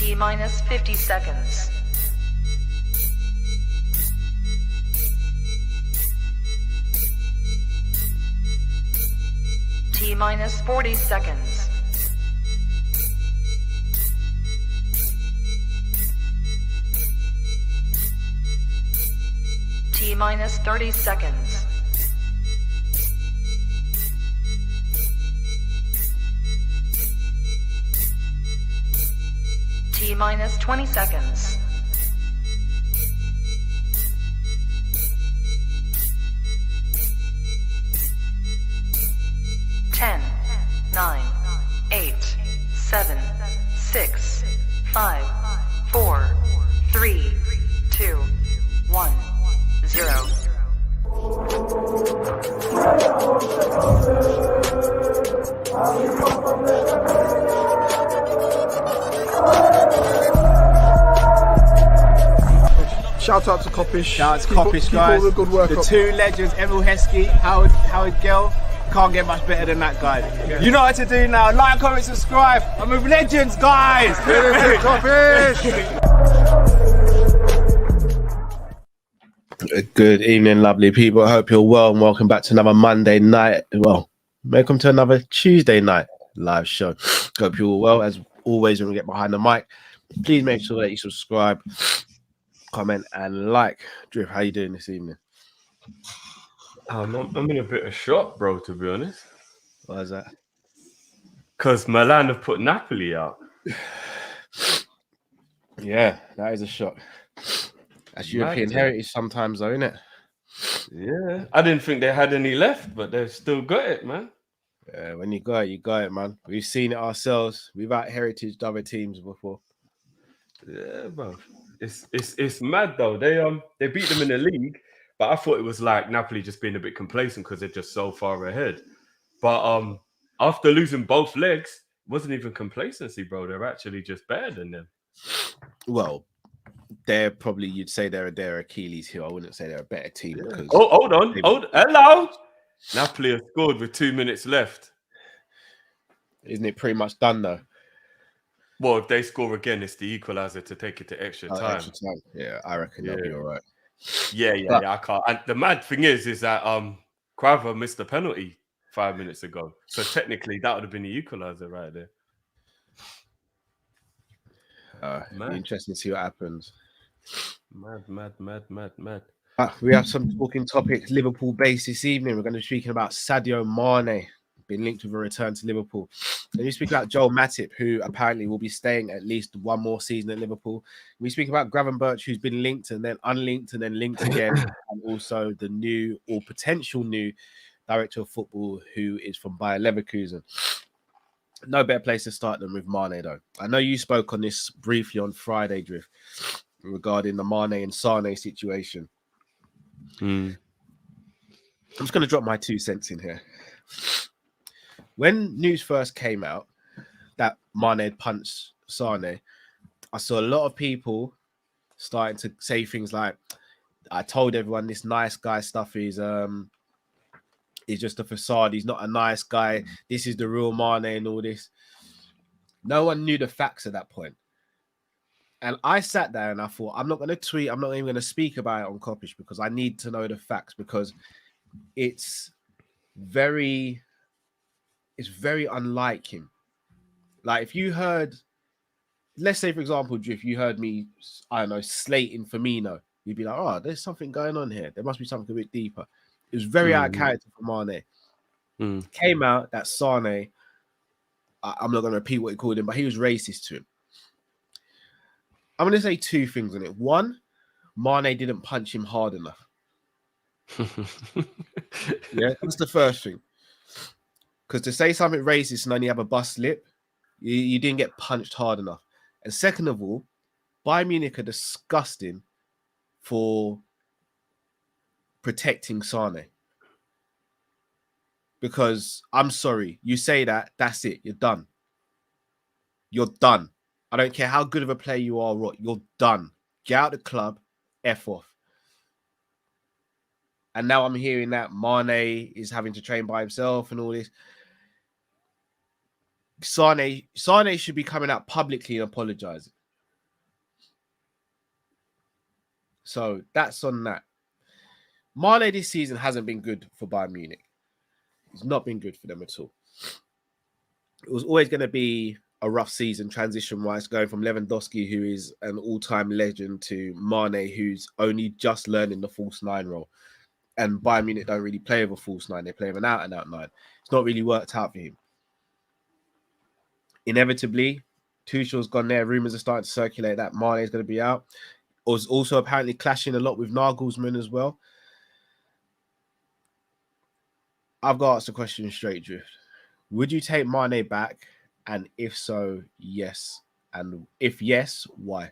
T minus 50 seconds. T minus 40 seconds. T minus 30 seconds. T minus 20 seconds. Ten, 9, 8, 7, 6, 5, 4, 3, 2, 1, 0. Shout out to Kopish. Shout out to Kopish, guys. All the good work the up. Two legends, Emil Heskey, Howard Gill. Can't get much better than that, guys. Yeah. You know what to do now. Like, comment, subscribe. I'm with legends, guys. Good evening, lovely people. I hope you're well and welcome back to another Monday night. Well, welcome to another Tuesday night live show. Hope you're all well. As always, when we get behind the mic, please make sure that you subscribe, comment, and like. Drew, how you doing this evening? I'm in a bit of shock, bro, to be honest. Why is that? Because Milan have put Napoli out. Yeah, that is a shock. That's European heritage sometimes, though, isn't it? Yeah. I didn't think they had any left, but they've still got it, man. Yeah, when you got it, man. We've seen it ourselves. We've out heritaged other teams before. Yeah, bro. It's mad, though. They beat them in the league. But I thought it was like Napoli just being a bit complacent because they're just so far ahead. But after losing both legs, it wasn't even complacency, bro. They're actually just better than them. Well, they're probably, you'd say they're their Achilles heel. I wouldn't say they're a better team. Yeah. Because hold on. Hello. Napoli have scored with 2 minutes left. Isn't it pretty much done, though? Well, if they score again, it's the equaliser to take it to extra time. Yeah, I reckon they'll be all right. Yeah, I can't. And the mad thing is that Cravo missed a penalty 5 minutes ago. So technically, that would have been the equaliser right there. It'll be interesting to see what happens. Mad. We have some talking topics, Liverpool based this evening. We're going to be speaking about Sadio Mane, been linked with a return to Liverpool. And we speak about Joel Matip, who apparently will be staying at least one more season at Liverpool. We speak about Gravenberch, who's been linked and then unlinked and then linked again. And also the new or potential new director of football, who is from Bayer Leverkusen. No better place to start than with Mane, though. I know you spoke on this briefly on Friday, Drift, regarding the Mane and Sane situation. I'm just going to drop my 2 cents in here. When news first came out that Mane had punched Sane, I saw a lot of people starting to say things like, I told everyone this nice guy stuff is just a facade. He's not a nice guy. This is the real Mane and all this. No one knew the facts at that point. And I sat there and I thought, I'm not going to tweet. I'm not even going to speak about it on Kop-Ish because I need to know the facts, because it's very unlike him. Like, if you heard, let's say, for example, if you heard me, I don't know, slating Firmino, you'd be like, oh, there's something going on here. There must be something a bit deeper. It was very out of character for Mane. Came out that Sane, I'm not going to repeat what he called him, but he was racist to him. I'm going to say 2 things on it. One, Mane didn't punch him hard enough. Yeah, that's the first thing. Because to say something racist and only have a bust lip, you didn't get punched hard enough. And second of all, Bayern Munich are disgusting for protecting Sane. Because I'm sorry, you say that, that's it. You're done. You're done. I don't care how good of a player you are, what, you're done. Get out the club, F off. And now I'm hearing that Mane is having to train by himself and all this. Sane should be coming out publicly and apologizing. So that's on that. Mane this season hasn't been good for Bayern Munich. It's not been good for them at all. It was always going to be a rough season transition-wise, going from Lewandowski, who is an all-time legend, to Mane, who's only just learning the false nine role. And Bayern Munich don't really play with a false nine. They play with an out-and-out nine. It's not really worked out for him. Inevitably, Tuchel's gone there. Rumours are starting to circulate that Mane is going to be out. Was also apparently clashing a lot with Nagelsmann as well. I've got to ask the question straight, Drift. Would you take Mane back? And if so, yes. And if yes, why?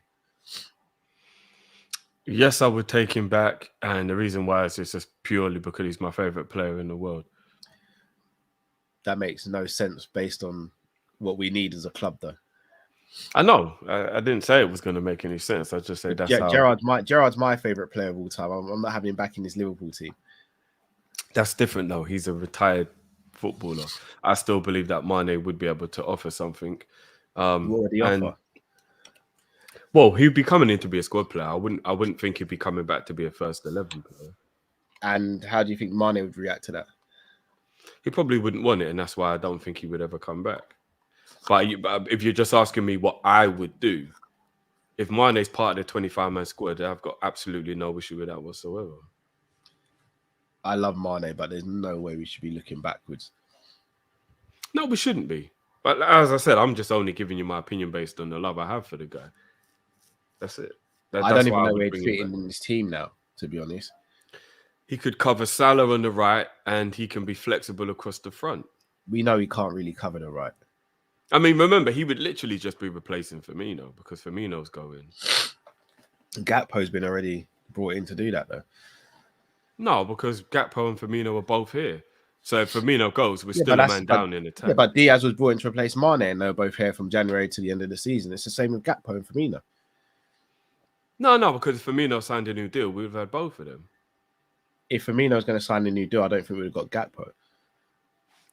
Yes, I would take him back. And the reason why is just purely because he's my favourite player in the world. That makes no sense based on what we need as a club, though. I know. I didn't say it was going to make any sense. I just say that's how... Gerrard's my favourite player of all time. I'm not having him back in his Liverpool team. That's different, though. He's a retired footballer. I still believe that Mane would be able to offer something. Offer? Well, he'd be coming in to be a squad player. I wouldn't think he'd be coming back to be a first 11 player. And how do you think Mane would react to that? He probably wouldn't want it, and that's why I don't think he would ever come back. But if you're just asking me what I would do, if Mane's part of the 25-man squad, I've got absolutely no issue with that whatsoever. I love Mane, but there's no way we should be looking backwards. No, we shouldn't be. But as I said, I'm just only giving you my opinion based on the love I have for the guy. That's it. I don't even know where he'd fit in this team now, to be honest. He could cover Salah on the right, and he can be flexible across the front. We know he can't really cover the right. I mean, remember, he would literally just be replacing Firmino because Firmino's going. Gakpo's been already brought in to do that, though. No, because Gakpo and Firmino are both here. So if Firmino goes, we're still a man down in attack. Yeah, but Diaz was brought in to replace Mane, and they're both here from January to the end of the season. It's the same with Gakpo and Firmino. No, because if Firmino signed a new deal, we'd have had both of them. If Firmino's going to sign a new deal, I don't think we'd have got Gakpo.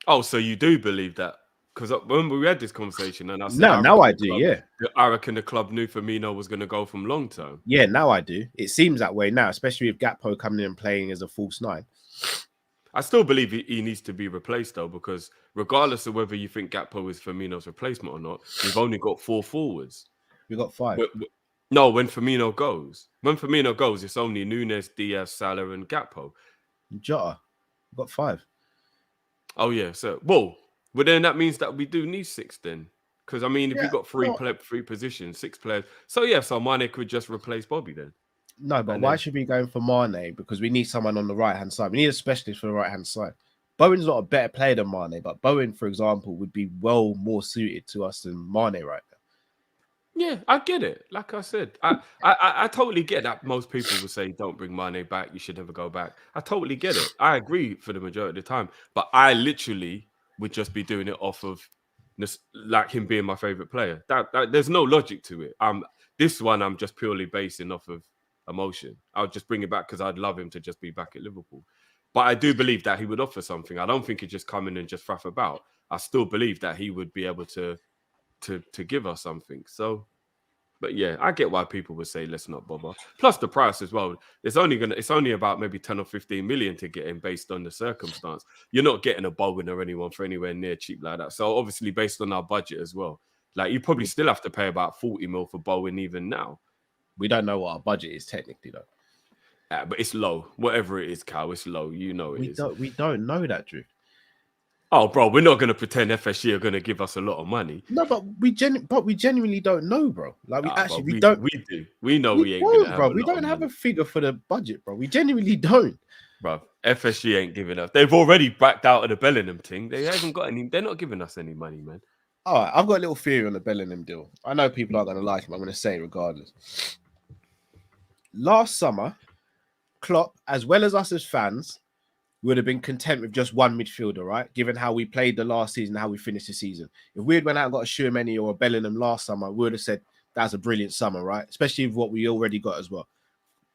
Oh, so you do believe that? Because when we had this conversation, and I said, now I do, yeah. I reckon the club knew Firmino was going to go from long term. Yeah, now I do. It seems that way now, especially with Gakpo coming in and playing as a false nine. I still believe he needs to be replaced, though, because regardless of whether you think Gakpo is Firmino's replacement or not, we've only got 4 forwards. We've got 5. No, when Firmino goes. When Firmino goes, it's only Núñez, Diaz, Salah, and Gakpo. Jota. We've got 5. Oh, yeah. So, well, then that means that we do need 6 then. Because, I mean, if we've got 3 positions, 6 players. So, yeah, so Mane could just replace Bobby then. No, but why should we be going for Mane? Because we need someone on the right-hand side. We need a specialist for the right-hand side. Bowen's not a better player than Mane, but Bowen, for example, would be well more suited to us than Mane right now. Yeah, I get it. Like I said, I totally get that. Most people will say, don't bring Mane back. You should never go back. I totally get it. I agree for the majority of the time. But I literally would just be doing it off of like him being my favorite player. That there's no logic to it. This one I'm just purely basing off of emotion. I'll just bring it back because I'd love him to just be back at Liverpool. But I do believe that he would offer something. I don't think he'd just come in and just faff about. I still believe that he would be able to give us something. So, but yeah, I get why people would say let's not bother. Plus the price as well. It's only about maybe 10 or 15 million to get him based on the circumstance. You're not getting a Bowen or anyone for anywhere near cheap like that. So obviously based on our budget as well, like you probably still have to pay about 40 mil for Bowen even now. We don't know what our budget is technically though. But it's low. Whatever it is, Cal, it's low. You know it is. We don't know that, Drew. Oh, bro, we're not going to pretend FSG are going to give us a lot of money. No, but we genuinely don't know, bro. Like we don't. We do. We know we ain't going to have. Bro, we don't have a figure for the budget, bro. We genuinely don't, bro. FSG ain't giving us. They've already backed out of the Bellingham thing. They haven't got any. They're not giving us any money, man. All right, I've got a little theory on the Bellingham deal. I know people aren't going to like him. I'm going to say it regardless. Last summer, Klopp, as well as us as fans, would have been content with just one midfielder, right? Given how we played the last season, how we finished the season. If we had went out and got a Tchouaméni or a Bellingham last summer, we would have said that's a brilliant summer, right? Especially with what we already got as well.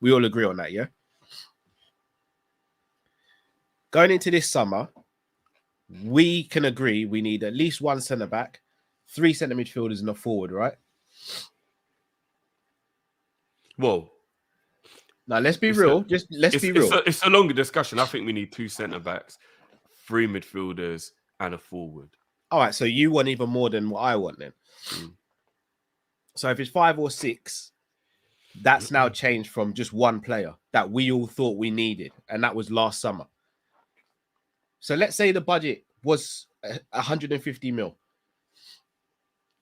We all agree on that, yeah? Going into this summer, we can agree we need at least 1 centre-back, 3 centre midfielders and a forward, right? Whoa. Now let's be real. Let's be real. It's a longer discussion. I think we need 2 centre backs, 3 midfielders, and a forward. All right, so you want even more than what I want then. So if it's 5 or 6, that's now changed from just one player that we all thought we needed, and that was last summer. So let's say the budget was 150 mil.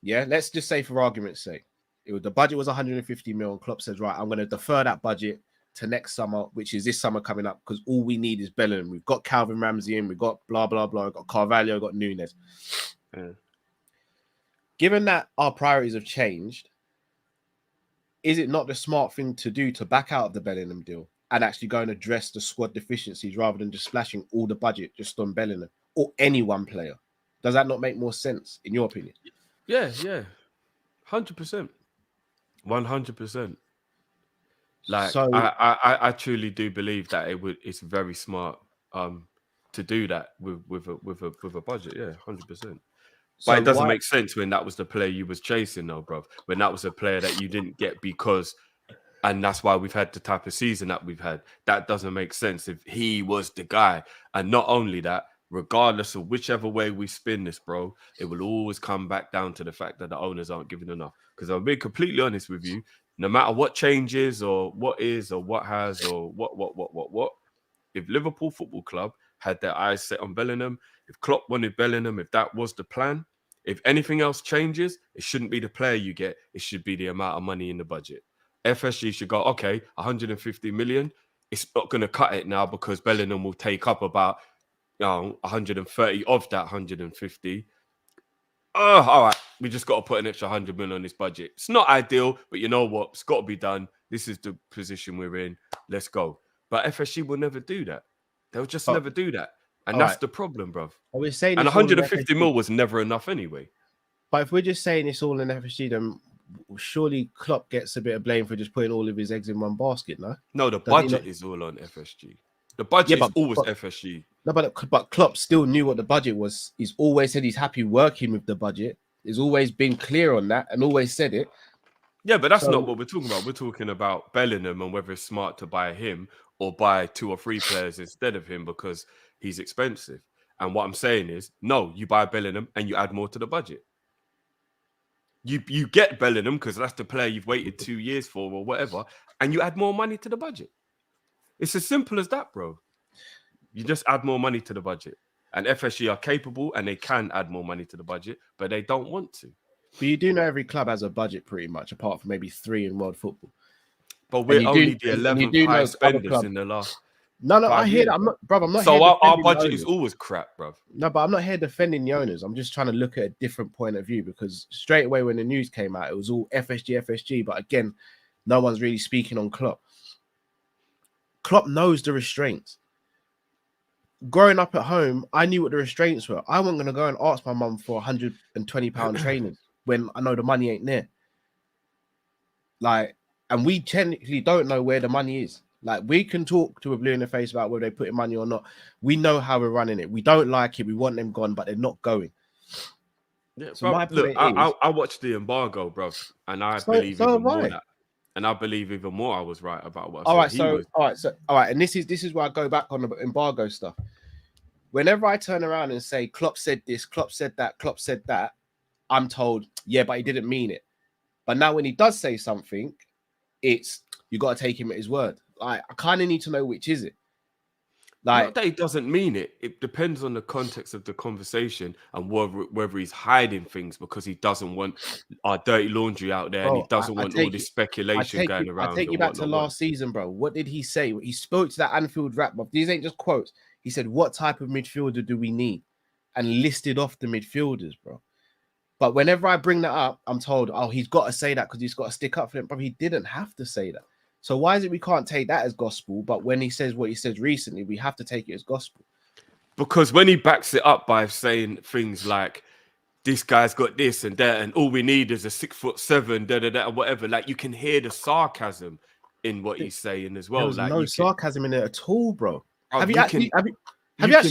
Yeah, let's just say for argument's sake, the budget was 150 mil, and Klopp says, right, I'm going to defer that budget to next summer, which is this summer coming up, because all we need is Bellingham. We've got Calvin Ramsey in, we've got blah, blah, blah, we've got Carvalho, we've got Nunes. Yeah. Given that our priorities have changed, is it not the smart thing to do to back out of the Bellingham deal and actually go and address the squad deficiencies rather than just splashing all the budget just on Bellingham or any one player? Does that not make more sense, in your opinion? Yeah. 100%. 100%. Like, so, I truly do believe that it's very smart to do that with a budget. Yeah, 100%. But it doesn't make sense when that was the player you was chasing, though, bro. When that was a player that you didn't get and that's why we've had the type of season that we've had. That doesn't make sense if he was the guy. And not only that, regardless of whichever way we spin this, bro, it will always come back down to the fact that the owners aren't giving enough. Because I'll be completely honest with you, no matter what changes or what is or what has or what, if Liverpool Football Club had their eyes set on Bellingham, if Klopp wanted Bellingham, if that was the plan, if anything else changes, it shouldn't be the player you get. It should be the amount of money in the budget. FSG should go, okay, 150 million. It's not going to cut it now because Bellingham will take up about 130 of that 150. All right, we just got to put an extra 100 million on this budget. It's not ideal, but you know what? It's got to be done. This is the position we're in. Let's go. But FSG will never do that. They'll just never do that. And that's the problem, bruv. We're saying, and 150 mil was never enough anyway. But if we're just saying it's all in FSG, then surely Klopp gets a bit of blame for just putting all of his eggs in one basket, no? No, the budget is all on FSG. The budget is always FSG. No, but Klopp still knew what the budget was. He's always said he's happy working with the budget. He's always been clear on that and always said it. Yeah, but that's not what we're talking about. We're talking about Bellingham and whether it's smart to buy him or buy 2 or 3 players instead of him because he's expensive. And what I'm saying is, no, you buy Bellingham and you add more to the budget. You get Bellingham because that's the player you've waited 2 years for or whatever, and you add more money to the budget. It's as simple as that, bro. You just add more money to the budget. And FSG are capable and they can add more money to the budget, but they don't want to. But you do know every club has a budget pretty much, apart from maybe 3 in world football. But we're only the 11th highest spenders in the last. No, I hear that. I'm not. So our budget is always crap, bro. No, but I'm not here defending the owners. I'm just trying to look at a different point of view because straight away when the news came out, it was all FSG. But again, no one's really speaking on Klopp. Klopp knows the restraints. Growing up at home, I knew what the restraints were. I wasn't going to go and ask my mum for £120 training when I know the money ain't there. Like, and we technically don't know where the money is. Like, we can talk to a blue in the face about whether they put in money or not. We know how we're running it. We don't like it. We want them gone, but they're not going. Yeah, so look, I watched the embargo, bro, and I believe even more that. And I believe even more I was right about what I said. All right. And this is where I go back on the embargo stuff. Whenever I turn around and say, Klopp said this, Klopp said that, Klopp said that, I'm told, yeah, but he didn't mean it. But now when he does say something, it's, you got to take him at his word. Like, I kind of need to know which is it. Like, not that he doesn't mean it. It depends on the context of the conversation and whether he's hiding things because he doesn't want our dirty laundry out there, and he doesn't want all this speculation going around. I take you back to last season, bro. What did he say? He spoke to that Anfield wrap up. These ain't just quotes. He said, "What type of midfielder do we need?" and listed off the midfielders, bro. But whenever I bring that up, I'm told, "Oh, he's got to say that because he's got to stick up for them." But he didn't have to say that. So why is it we can't take that as gospel? But when he says what he says recently, we have to take it as gospel. Because when he backs it up by saying things like, this guy's got this and that, and all we need is a 6'7", whatever. Like, you can hear the sarcasm in what he's saying as well. There was like, no sarcasm in it at all, bro. Oh, have you actually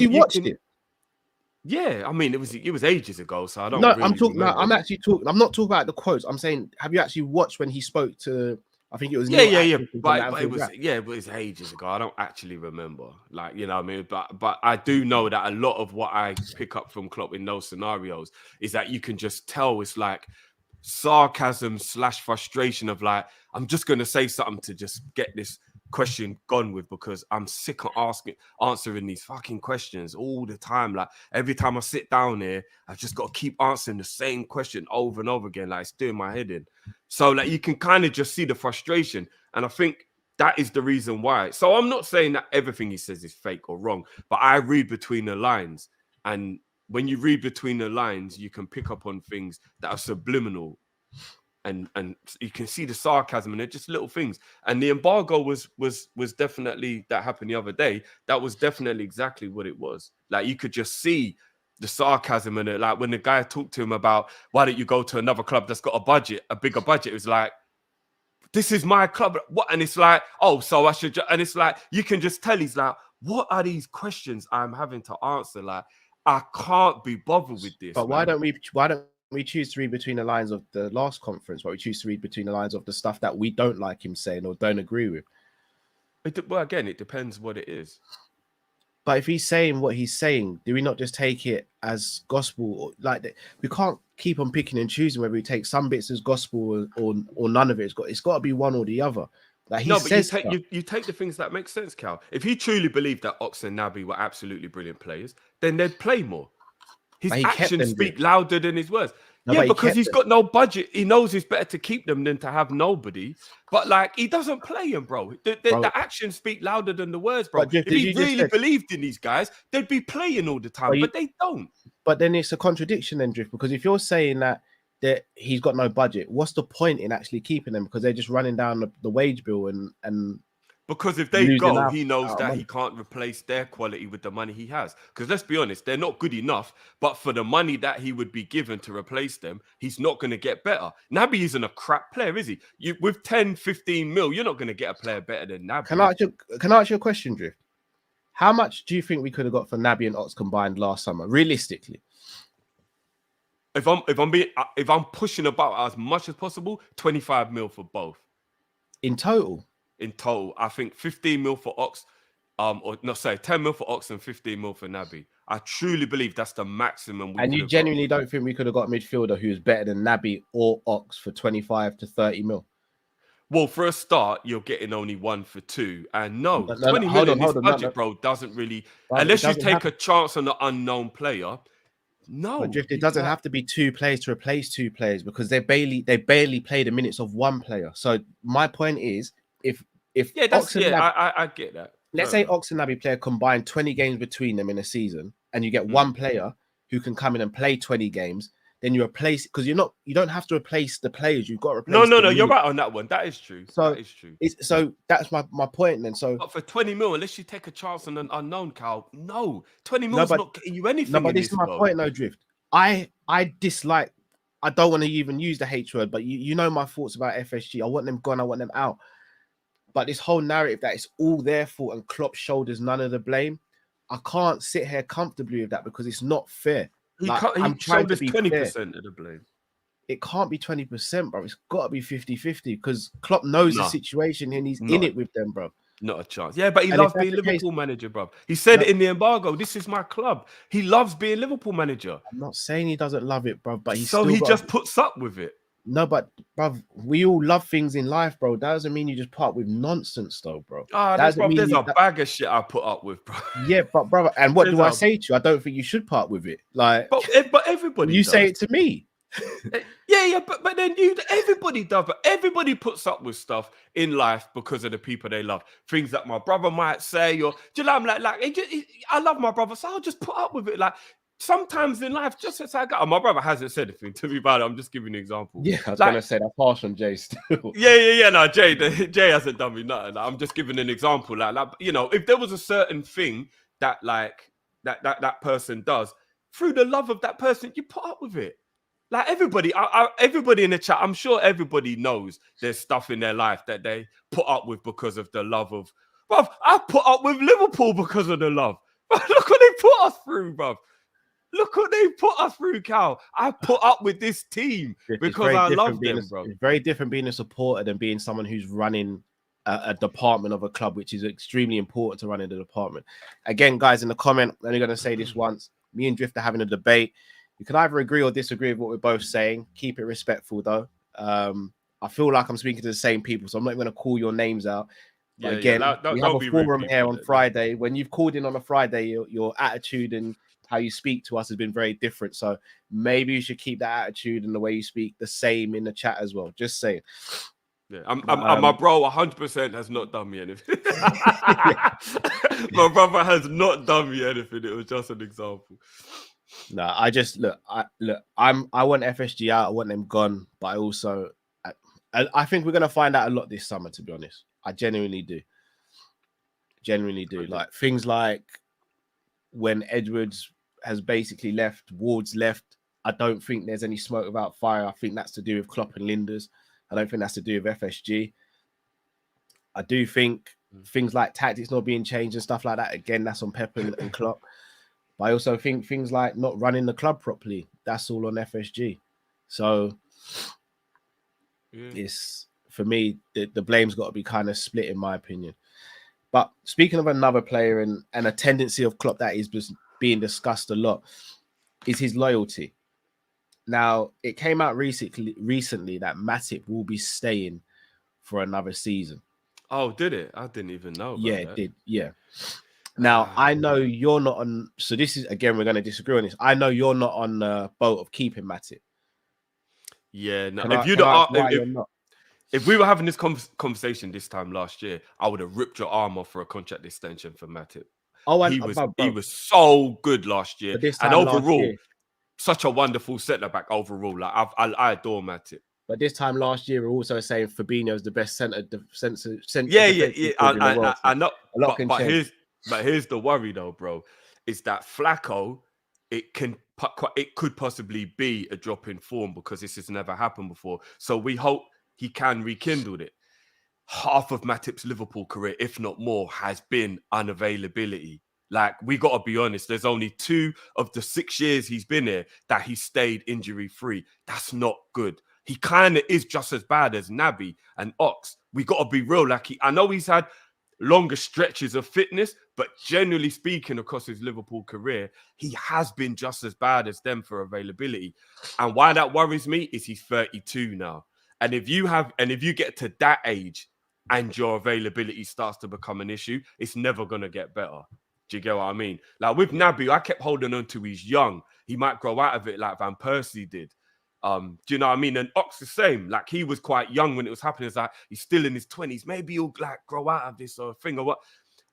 watched it? Yeah, I mean, it was ages ago, so I don't. No, really I'm talking. No, I'm actually talking. I'm not talking about the quotes. I'm saying, have you actually watched when he spoke to? I think it was Yeah. Atkins from But Anfield it was Wrap. it was ages ago. I don't actually remember. Like, you know what I mean? But I do know that a lot of what I pick up from Klopp in those scenarios is that you can just tell it's like sarcasm / frustration of like, I'm just gonna say something to just get this question gone with because I'm sick of answering these fucking questions all the time. Like every time I sit down here, I've just got to keep answering the same question over and over again. Like it's doing my head in. So like you can kind of just see the frustration. And I think that is the reason why. So I'm not saying that everything he says is fake or wrong, but I read between the lines. And when you read between the lines, you can pick up on things that are subliminal. And you can see the sarcasm and they're just little things. And the embargo was definitely, that happened the other day. That was definitely exactly what it was. Like you could just see the sarcasm in it. Like when the guy talked to him about why don't you go to another club that's got a bigger budget? It was like, this is my club. What? And it's like, oh, so I should. And it's like you can just tell he's like, what are these questions I'm having to answer? Like I can't be bothered with this. But why don't we choose to read between the lines of the last conference? Why we choose to read between the lines of the stuff that we don't like him saying or don't agree with? Well, again, it depends what it is. But if he's saying what he's saying, do we not just take it as gospel? Like we can't keep on picking and choosing whether we take some bits as gospel or none of it. It's got to be one or the other. Like he says, you take the things that make sense, Cal. If he truly believed that Ox and Naby were absolutely brilliant players, then they'd play more. His actions speak louder than his words. No, because he's got no budget. He knows it's better to keep them than to have nobody. But like, he doesn't play them, bro. The actions speak louder than the words, bro. If he really believed in these guys, they'd be playing all the time. But they don't. But then it's a contradiction, then, Drift. Because if you're saying that he's got no budget, what's the point in actually keeping them? Because they're just running down the wage bill and. Because if they go, he knows that he can't replace their quality with the money he has. Because let's be honest, they're not good enough. But for the money that he would be given to replace them, he's not going to get better. Naby isn't a crap player, is he? With 10, 15 mil, you're not going to get a player better than Naby. Can I ask you a question, Drift? How much do you think we could have got for Naby and Ox combined last summer, realistically? If I'm pushing about as much as possible, 25 mil for both. In total, I think 15 mil for Ox, 10 mil for Ox and 15 mil for Naby. I truly believe that's the maximum. And you genuinely don't think we could have got a midfielder who's better than Naby or Ox for 25 to 30 mil? Well, for a start, you're getting only 1 for 2. And 20 mil in this budget, bro, doesn't really... Unless you take a chance on an unknown player... No, but Drift, it doesn't have to be 2 players to replace 2 players because they barely play the minutes of 1 player. So my point is, if I get that. Let's say Ox and Naby play a combined 20 games between them in a season, and you get 1 player who can come in and play 20 games. Then you replace because you don't have to replace the players. You've got to replace. No, you're right on that one. That is true. So that is true. So that's my point. Then but for 20 mil, unless you take a chance on an unknown, Cal, 20 mil is not getting you anything. No, but this is my point. No, Drift. I dislike. I don't want to even use the H word, but you know my thoughts about FSG. I want them gone. I want them out. But this whole narrative that it's all their fault and Klopp shoulders none of the blame, I can't sit here comfortably with that because it's not fair. I'm trying to be 20% of the blame. It can't be 20%, bro. It's got to be 50-50 because Klopp knows the situation and he's in it with them, bro. Not a chance. Yeah, but he loves being Liverpool manager, bro. He said it in the embargo. This is my club. He loves being Liverpool manager. I'm not saying he doesn't love it, bro, but he just puts up with it. No, but bro, we all love things in life, bro. That doesn't mean you just part with nonsense, though, bro. There's a bag of shit I put up with, bro. Yeah, but brother, and what do I say to you? I don't think you should part with it. Like, but everybody. You say it to me. Yeah, but then everybody does. But everybody puts up with stuff in life because of the people they love. Things that my brother might say, or do you know, I'm like I love my brother, so I'll just put up with it. Like. Sometimes in life, just as I got, my brother hasn't said anything to me about it. I'm just giving an example. Yeah, I was gonna say that harsh on Jay still. Yeah. No, Jay hasn't done me nothing. I'm just giving an example. Like you know, if there was a certain thing that that person does through the love of that person, you put up with it. Like everybody in the chat, I'm sure everybody knows there's stuff in their life that they put up with because of the love of. Bruv, I put up with Liverpool because of the love. Look what they put us through, bruv. Look what they put us through, Cal. I put up with this team because I love them, bro. It's very different being a supporter than being someone who's running a department of a club, which is extremely important to running the department. Again, guys, in the comment, I'm only going to say this once. Me and Drift are having a debate. You can either agree or disagree with what we're both saying. Keep it respectful, though. I feel like I'm speaking to the same people, so I'm not going to call your names out. But again, we have a forum here on Friday. When you've called in on a Friday, your attitude and how you speak to us has been very different. So maybe you should keep that attitude and the way you speak the same in the chat as well. Just saying. Yeah, my bro 100% has not done me anything. My brother has not done me anything. It was just an example. No, I just look. I want FSG out. I want them gone. But I also, I think we're gonna find out a lot this summer. To be honest, I genuinely do. Like things like when Edwards has basically left, Ward's left. I don't think there's any smoke without fire. I think that's to do with Klopp and Linders. I don't think that's to do with FSG. I do think things like tactics not being changed and stuff like that. Again, that's on Pep and Klopp. But I also think things like not running the club properly, that's all on FSG. So it's, for me, the blame's got to be kind of split, in my opinion. But speaking of another player and a tendency of Klopp that is being discussed a lot, is his loyalty. Now, it came out recently that Matip will be staying for another season. Oh, did it? I didn't even know about that. It did. Yeah. Now, I know you're not on... So this is, again, we're going to disagree on this. I know you're not on the boat of keeping Matip. Yeah. No, if we were having this conversation this time last year, I would have ripped your arm off for a contract extension for Matip. Oh, he was so good last year. And overall... such a wonderful centre-back overall. Like I adore Matip. But this time last year, we're also saying Fabinho's the best centre. Yeah. I know. But here's the worry, though, bro. Is that Flacco? It could possibly be a drop in form because this has never happened before. So we hope he can rekindle it. Half of Matip's Liverpool career, if not more, has been unavailability. Like, we got to be honest, there's only 2 of the 6 years he's been here that he stayed injury-free. That's not good. He kind of is just as bad as Naby and Ox. We got to be real. Like, I know he's had longer stretches of fitness, but generally speaking, across his Liverpool career, he has been just as bad as them for availability. And why that worries me is he's 32 now. And if you get to that age and your availability starts to become an issue, it's never going to get better. Do you get what I mean? Like with Naby, I kept holding on to he's young. He might grow out of it like Van Persie did. Do you know what I mean? And Ox the same. Like he was quite young when it was happening. It's like he's still in his 20s. Maybe he'll like grow out of this or thing or what.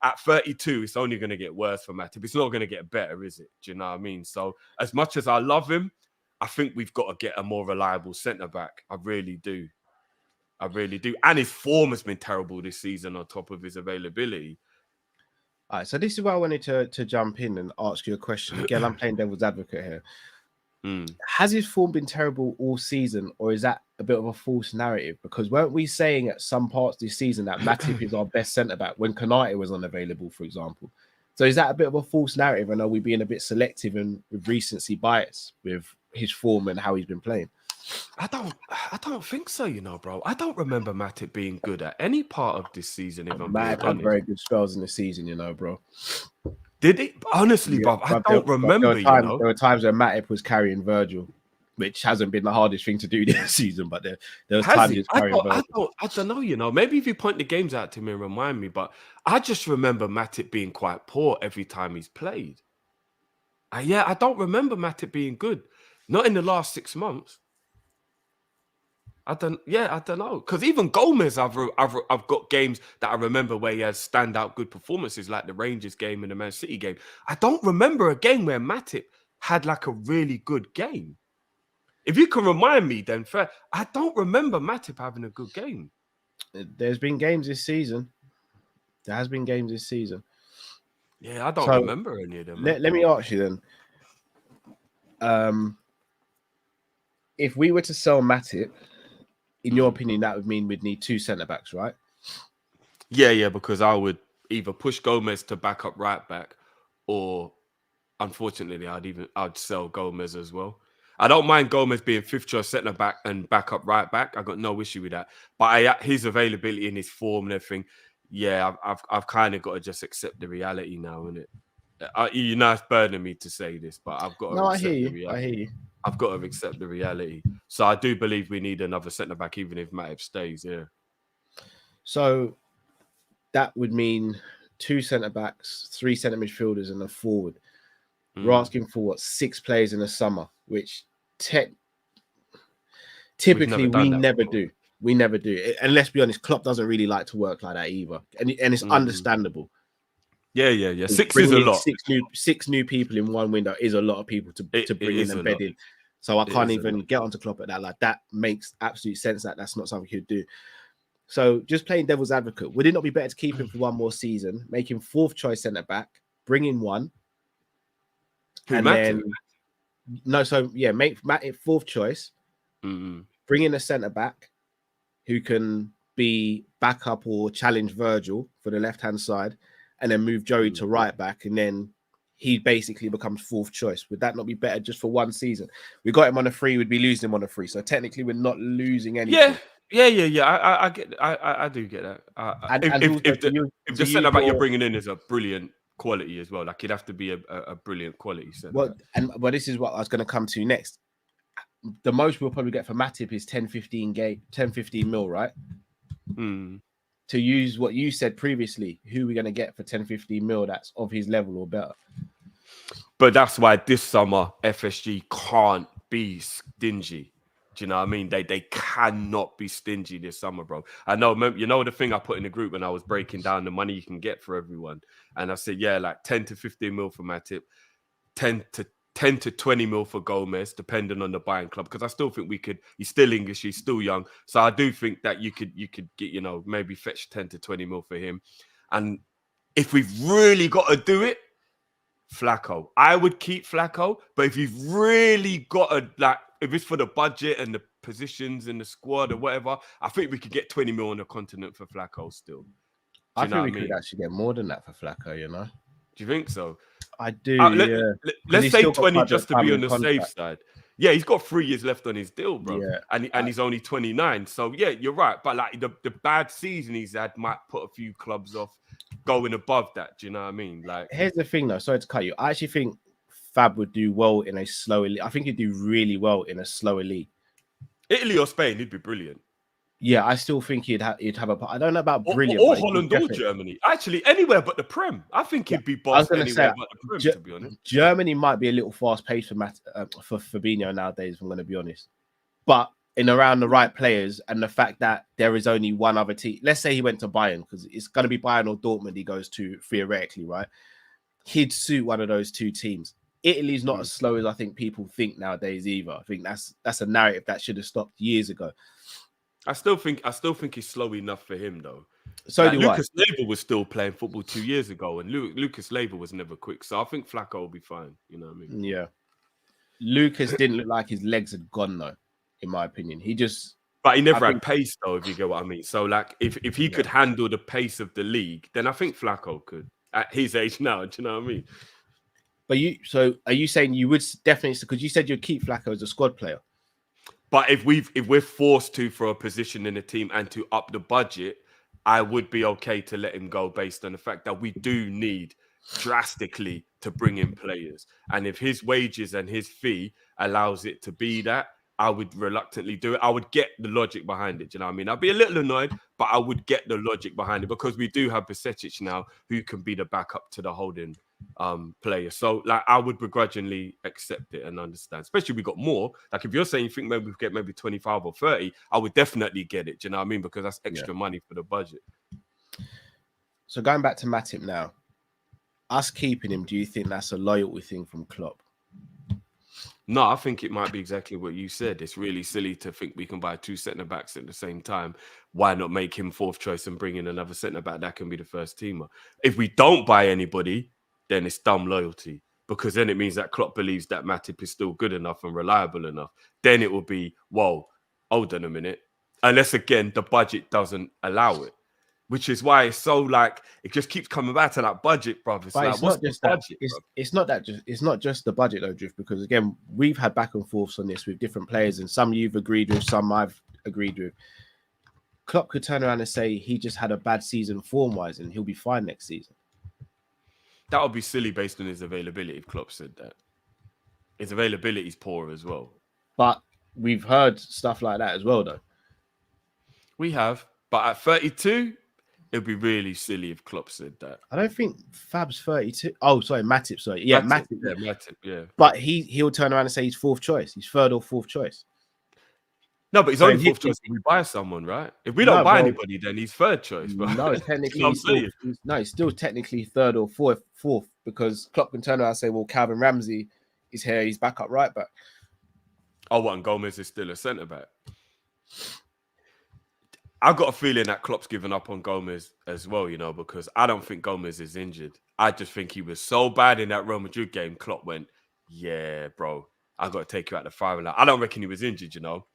At 32, it's only going to get worse for Matip. It's not going to get better, is it? Do you know what I mean? So as much as I love him, I think we've got to get a more reliable centre-back. I really do. And his form has been terrible this season on top of his availability. All right, so this is where I wanted to jump in and ask you a question. Again, I'm playing devil's advocate here. Has his form been terrible all season, or is that a bit of a false narrative? Because weren't we saying at some parts this season that Matip is our best centre-back when Konate was unavailable, for example? So is that a bit of a false narrative, and are we being a bit selective and with recency bias with his form and how he's been playing? I don't think so, you know, bro. I don't remember Matip being good at any part of this season. If I'm had very good spells in the season, you know, bro. Did it? Honestly, bro, I don't remember. There were times where Matip was carrying Virgil, which hasn't been the hardest thing to do this season. But there was times he was carrying Virgil. I don't know, you know. Maybe if you point the games out to me and remind me, but I just remember Matip being quite poor every time he's played. I don't remember Matip being good. Not in the last 6 months. I don't know. Because even Gomez, I've got games that I remember where he has standout good performances, like the Rangers game and the Man City game. I don't remember a game where Matip had like a really good game. If you can remind me, then fair. I don't remember Matip having a good game. There's been games this season. There has been games this season. Yeah, I don't remember any of them. Let me ask you then. If we were to sell Matip, in your opinion, that would mean we'd need 2 centre-backs, right? Yeah, because I would either push Gomez to back up right back, or unfortunately, I'd sell Gomez as well. I don't mind Gomez being fifth choice centre back and backup right back. I got no issue with that. But his availability and his form and everything, yeah, I've kind of got to just accept the reality now, innit? You know, it's burdening me to say this, but I've got to No, I accept hear the you. reality. I hear you. I've got to accept the reality. So I do believe we need another centre back, even if Matip stays. Yeah. So that would mean 2 centre backs, 3 centre midfielders, and a forward. We're asking for what, 6 players in the summer, which typically we never do. We never do. And let's be honest, Klopp doesn't really like to work like that either, and it's understandable. Yeah. 6 is a lot. 6 new people in one window is a lot of people to bring in and bed in. So I can't even get onto Klopp at that. Like, that makes absolute sense that that's not something he'd do. So just playing devil's advocate, would it not be better to keep him for one more season, make him 4th choice centre back, bring in one, and then make Matip 4th choice, bring in a centre back who can be backup or challenge Virgil for the left hand side, and then move Joey to right back, and then he basically becomes 4th choice. Would that not be better just for one season? We got him on a free, we'd be losing him on a free, so technically we're not losing anything. Yeah. I do get that. If the centre back you're bringing in is a brilliant quality as well, like, it'd have to be a brilliant quality centre back. But this is what I was going to come to next. The most we'll probably get for Matip is 10-15 mil, right? To use what you said previously, who are we going to get for 10-15 mil that's of his level or better? But that's why this summer FSG can't be stingy. Do you know what I mean? They cannot be stingy this summer, bro. I know, you know, the thing I put in the group when I was breaking down the money you can get for everyone, and I said, yeah, like 10-15 mil for Matip, 10 to 20 mil for Gomez, depending on the buying club, because I still think we could. He's still English, he's still young, so I do think that you could get, you know, maybe fetch 10 to 20 mil for him. And if we've really got to do it, Flacco, I would keep Flacco. But if you've really got to, like, if it's for the budget and the positions in the squad or whatever, I think we could get 20 mil on the continent for Flacco still. I think we could actually get more than that for Flacco, you know. Do you think so? I do, let's say 20 just to be on the safe side. Yeah, he's got 3 years left on his deal, bro. Yeah. And he's only 29. So, yeah, you're right. But, like, the bad season he's had might put a few clubs off going above that. Do you know what I mean? Like, here's the thing, though. Sorry to cut you. I actually think Fab would do well in a slower league. I think he'd do really well in a slower league. Italy or Spain, he'd be brilliant. Yeah, I still think he'd have a. I don't know about brilliant. Or Holland or Germany. Actually, anywhere but the Prem. I think he'd be boss anywhere but the Prem, to be honest. Germany might be a little fast paced for Fabinho nowadays, if I'm going to be honest. But in around the right players and the fact that there is only one other team. Let's say he went to Bayern, because it's going to be Bayern or Dortmund he goes to theoretically, right? He'd suit one of those 2 teams. Italy's not as slow as I think people think nowadays either. I think that's a narrative that should have stopped years ago. I still think he's slow enough for him, though. So like, Lucas Leiva was still playing football 2 years ago, and Lucas Leiva was never quick. So I think Flacco will be fine. You know what I mean? Yeah. Lucas didn't look like his legs had gone, though, in my opinion. But he never had pace, though, if you get what I mean. So, like, if he could handle the pace of the league, then I think Flacco could at his age now. Do you know what I mean? But are you saying you would definitely, because you said you'd keep Flacco as a squad player? But if we're forced to for a position in the team and to up the budget, I would be okay to let him go based on the fact that we do need drastically to bring in players. And if his wages and his fee allows it to be that, I would reluctantly do it. I would get the logic behind it. Do you know what I mean? I'd be a little annoyed, but I would get the logic behind it, because we do have Besetic now who can be the backup to the holding player. So, like, I would begrudgingly accept it and understand. Especially if we got more. Like, if you're saying you think maybe we get maybe 25 or 30, I would definitely get it. Do you know what I mean? Because that's extra money for the budget. So going back to Matip now, us keeping him, do you think that's a loyalty thing from Klopp? No, I think it might be exactly what you said. It's really silly to think we can buy 2 centre-backs at the same time. Why not make him 4th choice and bring in another centre-back that can be the first teamer? If we don't buy anybody, then it's dumb loyalty, because then it means that Klopp believes that Matip is still good enough and reliable enough. Then it will be, whoa, hold on a minute. Unless, again, the budget doesn't allow it. which is why it's so like it just keeps coming back to that budget, bro. It's But like, it's what's not the just that. budget? It's not just the budget though, Drift, because again, we've had back and forths on this with different players, and some you've agreed with, some I've agreed with. Klopp could turn around and say he just had a bad season form-wise, and he'll be fine next season. That would be silly based on his availability if Klopp said that. His availability is poor as well. But we've heard stuff like that as well, though. We have, but at 32, it would be really silly if Klopp said that. I don't think Fab's 32. Oh, sorry, Matip. Sorry, yeah, Matip. Yeah, Matip. Yeah, but he'll turn around and say he's fourth choice. He's third or fourth choice. No, but he's only fourth choice if we buy someone, right? If we don't buy anybody, then he's third choice. Bro. No, technically, he's still technically third or fourth, because Klopp can turn around and say, well, Calvin Ramsey is here. He's back up right back. Oh, what? And Gomez is still a centre back. I've got a feeling that Klopp's given up on Gomez as well, you know, because I don't think Gomez is injured. I just think he was so bad in that Real Madrid game. Klopp went, yeah, bro, I got to take you out the firing line. I don't reckon he was injured, you know.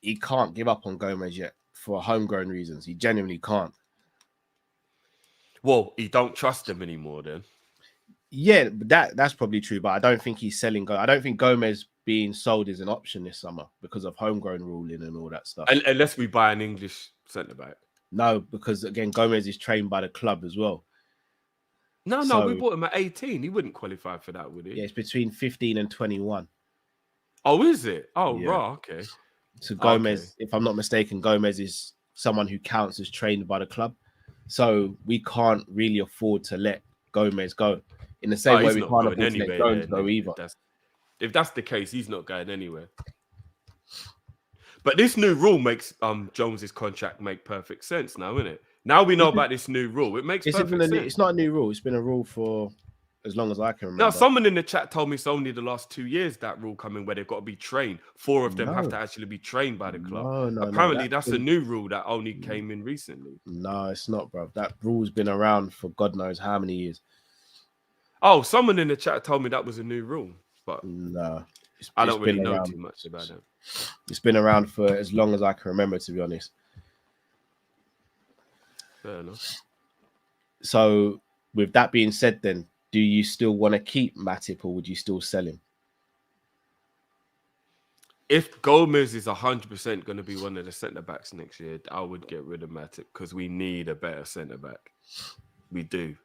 He can't give up on Gomez yet for homegrown reasons. He genuinely can't. Well, he don't trust him anymore then. Yeah, but that's probably true, but I don't think he's selling. I don't think Gomez being sold is an option this summer because of homegrown ruling and all that stuff. Unless we buy an English centre back. No, because again, Gomez is trained by the club as well. No, we bought him at 18. He wouldn't qualify for that, would he? Yeah, it's between 15 and 21. Oh, is it? Oh, yeah. Right, okay. So Gomez, if I'm not mistaken, Gomez is someone who counts as trained by the club. So we can't really afford to let Gomez go. In the same way we can't afford to let Jones go either. If that's the case, he's not going anywhere. But this new rule makes Jones's contract make perfect sense now, isn't it? Now we know about this new rule. It makes perfect sense. It's not a new rule. It's been a rule for as long as I can remember. Now, someone in the chat told me it's only the last 2 years that rule coming where they've got to be trained. 4 of them have to actually be trained by the club. Apparently, that's a new rule that only came in recently. No, it's not, bro. That rule's been around for God knows how many years. Oh, someone in the chat told me that was a new rule, but no, I don't really know too much about it. It's been around for as long as I can remember, to be honest. Fair enough. So, with that being said, then, do you still want to keep Matip or would you still sell him? If Gomez is 100% going to be one of the centre backs next year, I would get rid of Matip because we need a better centre back. We do.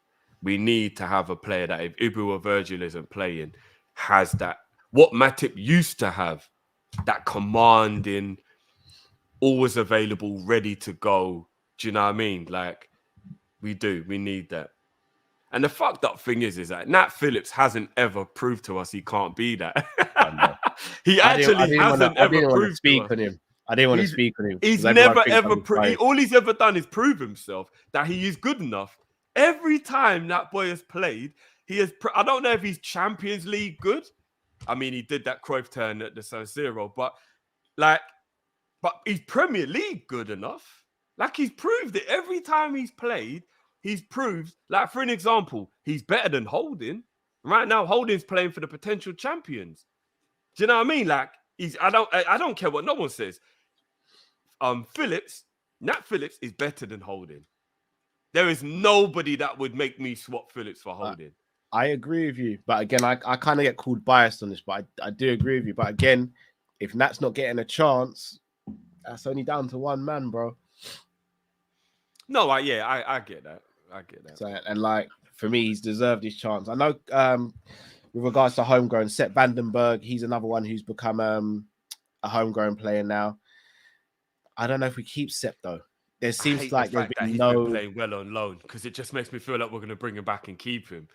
We need to have a player that if Ibu or Virgil isn't playing, has that, what Matip used to have, that commanding, always available, ready to go. Do you know what I mean? Like, we do. We need that. And the fucked up thing is that Nat Phillips hasn't ever proved to us he can't be that. He actually hasn't ever proved to us. I didn't want to speak on him. He's never ever proved. All he's ever done is prove himself that he is good enough. Every time that boy has played, he has. I don't know if he's Champions League good. I mean, he did that Cruyff turn at the San Siro, but he's Premier League good enough. Like, he's proved it every time he's played. He's proved, like, for an example, he's better than Holding. Right now, Holding's playing for the potential champions. Do you know what I mean? Like, I don't care what no one says. Nat Phillips is better than Holding. There is nobody that would make me swap Phillips for Holding. I agree with you. But again, I kind of get called biased on this, but I do agree with you. But again, if Nat's not getting a chance, that's only down to one man, bro. No, I get that. I get that. So, and like, for me, he's deserved his chance. I know with regards to homegrown, Sepp Vandenberg, he's another one who's become a homegrown player now. I don't know if we keep Sepp, though. There seems like there's been he's been playing well on loan because it just makes me feel like we're going to bring him back and keep him.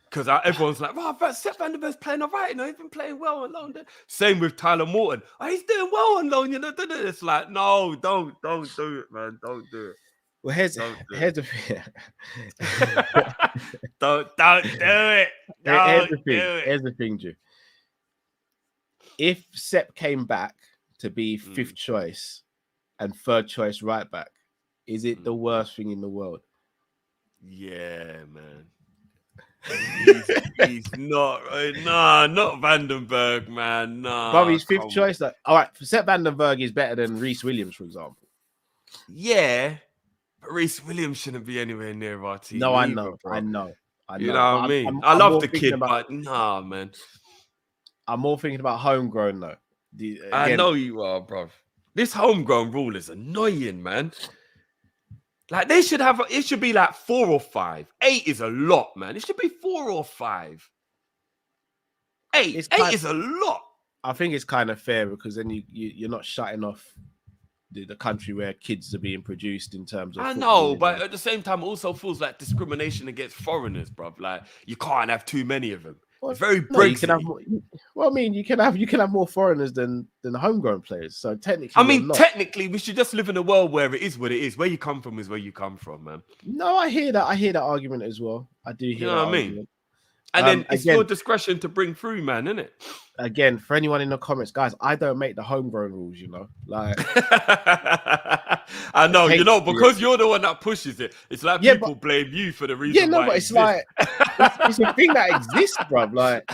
Because everyone's like, wow, but Sepp Vandenberg's playing all right. You know, he's been playing well on loan. Same with Tyler Morton. Oh, he's doing well on loan. You know, it's like, no, don't do it, man. Don't do it. Well, here's the thing. Don't do it. Here's the thing, Drew. If Sepp came back to be fifth choice and third choice right back, is it the worst thing in the world? Yeah, man. He's not. Nah, not Vandenberg, man. Nah. But he's fifth choice. Like, all right, Sepp Vandenberg is better than Reece Williams, for example. Yeah, But Reece Williams shouldn't be anywhere near our team. No, I either, know, bro. I know. You know But what I mean? I I'm love more the thinking kid, about, but nah, man. I'm more thinking about homegrown though. I Again, know you are, bro. This homegrown rule is annoying, man. Like they should have, it should be like 4 or 5. 8 is a lot, man. It should be 4 or 5. Eight is a lot. I think it's kind of fair because then you're not shutting off the country where kids are being produced in terms of. I know, but at the same time, it also feels like discrimination against foreigners, bro. Like you can't have too many of them. Well, it's very no, you can have Brexit. more, well, I mean, you can have more foreigners than homegrown players. So technically, I mean, technically, we should just live in a world where it is what it is. Where you come from is where you come from, man. No, I hear that. I hear that argument as well. I do hear You know that what I mean? argument. And then it's again, your discretion to bring through, man, isn't it? Again, for anyone in the comments, guys, I don't make the homegrown rules, you know. Like I know, you know, because you're the one that pushes it. It's like people blame you for the reason why but it's like it's a thing that exists, bro. Like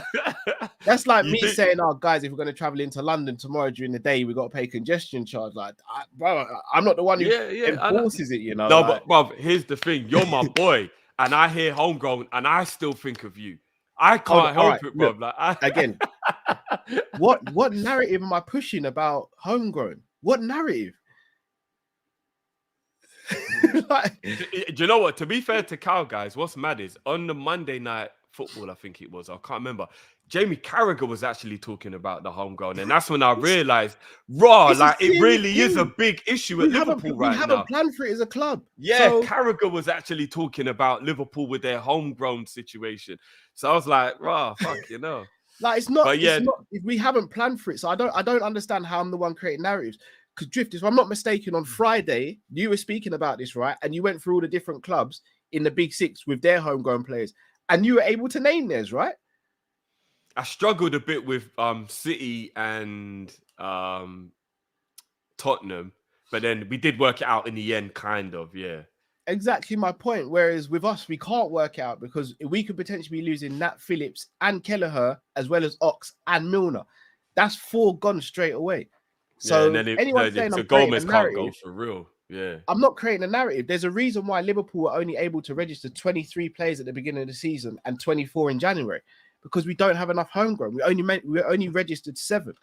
that's like me saying, "Oh, guys, if we're going to travel into London tomorrow during the day, we got to pay congestion charge." Like, bro, I'm not the one who enforces it, you know. No, like, but bro, here's the thing: you're my boy, and I hear homegrown, and I still think of you. I can't help it, bro. Look, again, what narrative am I pushing about homegrown? What narrative? Like, do you know what? To be fair to Cal, guys, what's mad is on the Monday night football, I think it was, I can't remember. Jamie Carragher was actually talking about the homegrown, and that's when I realized, like it really is a big issue at Liverpool right now. We haven't planned for it as a club. Yeah, so Carragher was actually talking about Liverpool with their homegrown situation. So I was like, "Rah, fuck, you know." Like it's not. We haven't planned for it, so I don't understand how I'm the one creating narratives. Because Drift, if I'm not mistaken, on Friday you were speaking about this, right? And you went through all the different clubs in the Big Six with their homegrown players, and you were able to name theirs, right? I struggled a bit with City and Tottenham, but then we did work it out in the end, kind of, yeah. Exactly my point. Whereas with us, we can't work it out because we could potentially be losing Nat Phillips and Kelleher as well as Ox and Milner. That's 4 gone straight away. So anyone saying I'm Gomez creating a can't narrative, go for real. Yeah, I'm not creating a narrative. There's a reason why Liverpool were only able to register 23 players at the beginning of the season and 24 in January because we don't have enough homegrown. We only registered 7.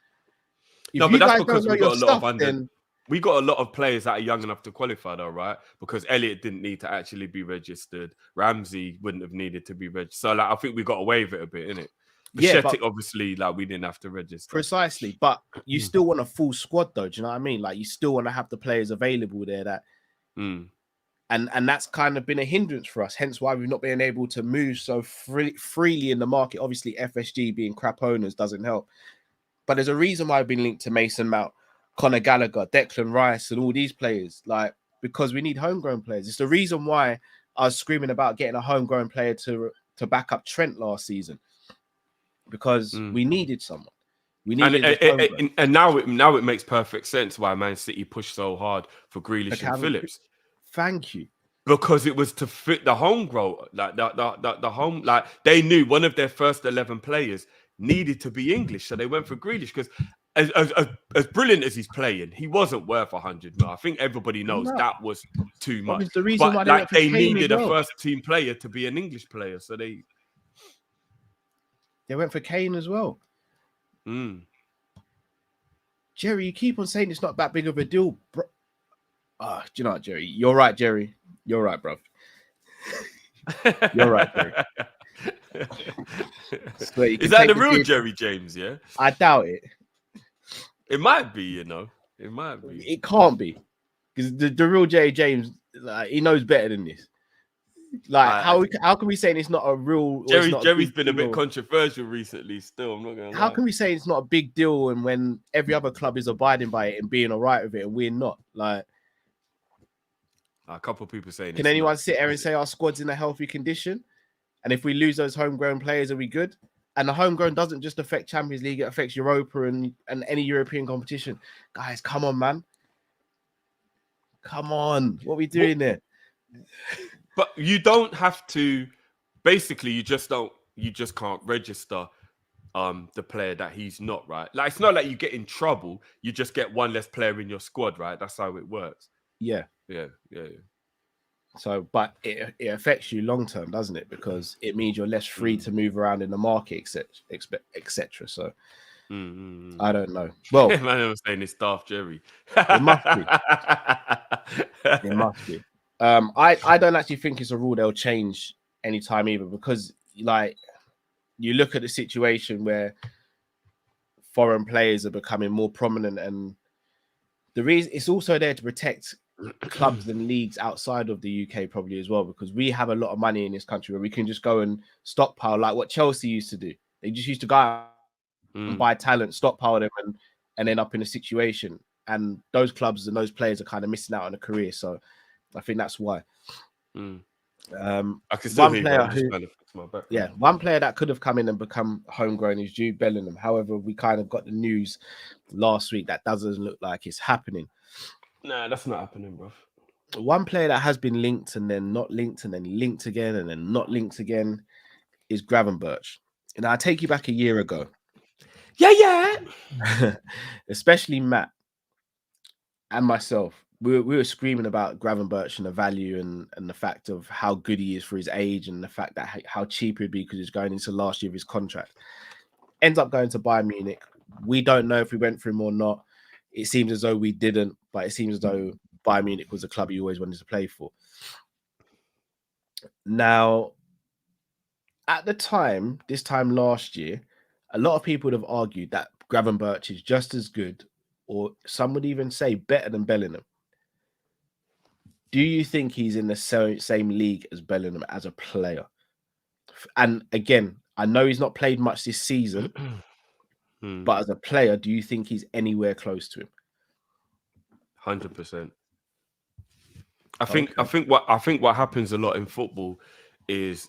No, but that's because we got a lot of we got a lot of players that are young enough to qualify, though, right? Because Elliott didn't need to actually be registered. Ramsey wouldn't have needed to be registered. So, like, I think we got away with it a bit, innit? But obviously, like, we didn't have to register. Precisely. But you still want a full squad, though. Do you know what I mean? Like, you still want to have the players available there that... And that's kind of been a hindrance for us. Hence why we've not been able to move so freely in the market. Obviously, FSG being crap owners doesn't help. But there's a reason why I've been linked to Mason Mount, Conor Gallagher, Declan Rice, and all these players, like, because we need homegrown players. It's the reason why I was screaming about getting a homegrown player to back up Trent last season, because we needed someone. We needed, and now it makes perfect sense why Man City pushed so hard for Grealish and Phillips. Thank you. Because it was to fit the homegrown, like the home, like they knew one of their first 11 players needed to be English, so they went for Grealish because. As brilliant as he's playing, he wasn't worth 100 mil. I think everybody knows that was too much. The reason why they needed a first-team player to be an English player, so they went for Kane as well. Jerry, you keep on saying it's not that big of a deal, bro. Do you know what, Jerry? You're right, Jerry. You're right, bro. You're right, Jerry. Is that the real Jerry James? Yeah, I doubt it. It might be, you know. It might be. It can't be, because the real Jerry James, like, he knows better than this. Like, how can we say it's not a real? Jerry's been a bit controversial recently. Still, I'm not gonna lie. How can we say it's not a big deal, and when every other club is abiding by it and being all right with it, and we're not? Like, a couple of people saying. Can anyone sit there and say our squad's in a healthy condition? And if we lose those homegrown players, are we good? And the homegrown doesn't just affect Champions League; it affects Europa and any European competition. Guys, come on, man! Come on, what are we doing there? But you don't have to. Basically, you just can't register the player that he's not, right? Like, it's not like you get in trouble. You just get one less player in your squad, right? That's how it works. Yeah. So, but it affects you long term, doesn't it? Because it means you're less free to move around in the market, etc. So, I don't know. Well, Man, I was saying it's Darth Jerry. it must be. It must be. I don't actually think it's a rule they'll change anytime either, because like you look at the situation where foreign players are becoming more prominent, and the reason it's also there to protect clubs and leagues outside of the UK probably as well, because we have a lot of money in this country where we can just go and stockpile like what Chelsea used to do. They just used to go out and buy talent, stockpile them, and end up in a situation. And those clubs and those players are kind of missing out on a career. So I think that's why. I can still One hear player you, I'm just who, trying to fix my background. yeah, one player that could have come in and become homegrown is Jude Bellingham. However, we kind of got the news last week that doesn't look like it's happening. Nah, that's not happening, bro. One player that has been linked and then not linked and then linked again and then not linked again is Gravenberch. And I take you back a year ago. Yeah. Especially Matt and myself. We were screaming about Gravenberch and the value and the fact of how good he is for his age and the fact that how cheap he'd be because he's going into last year of his contract. Ends up going to Bayern Munich. We don't know if we went for him or not. It seems as though we didn't, but it seems as though Bayern Munich was a club he always wanted to play for. Now, at the time, this time last year, a lot of people would have argued that Gravenberch is just as good, or some would even say better than Bellingham. Do you think he's in the same league as Bellingham as a player? And again, I know he's not played much this season, but as a player, do you think he's anywhere close to him? 100%. I think what happens a lot in football is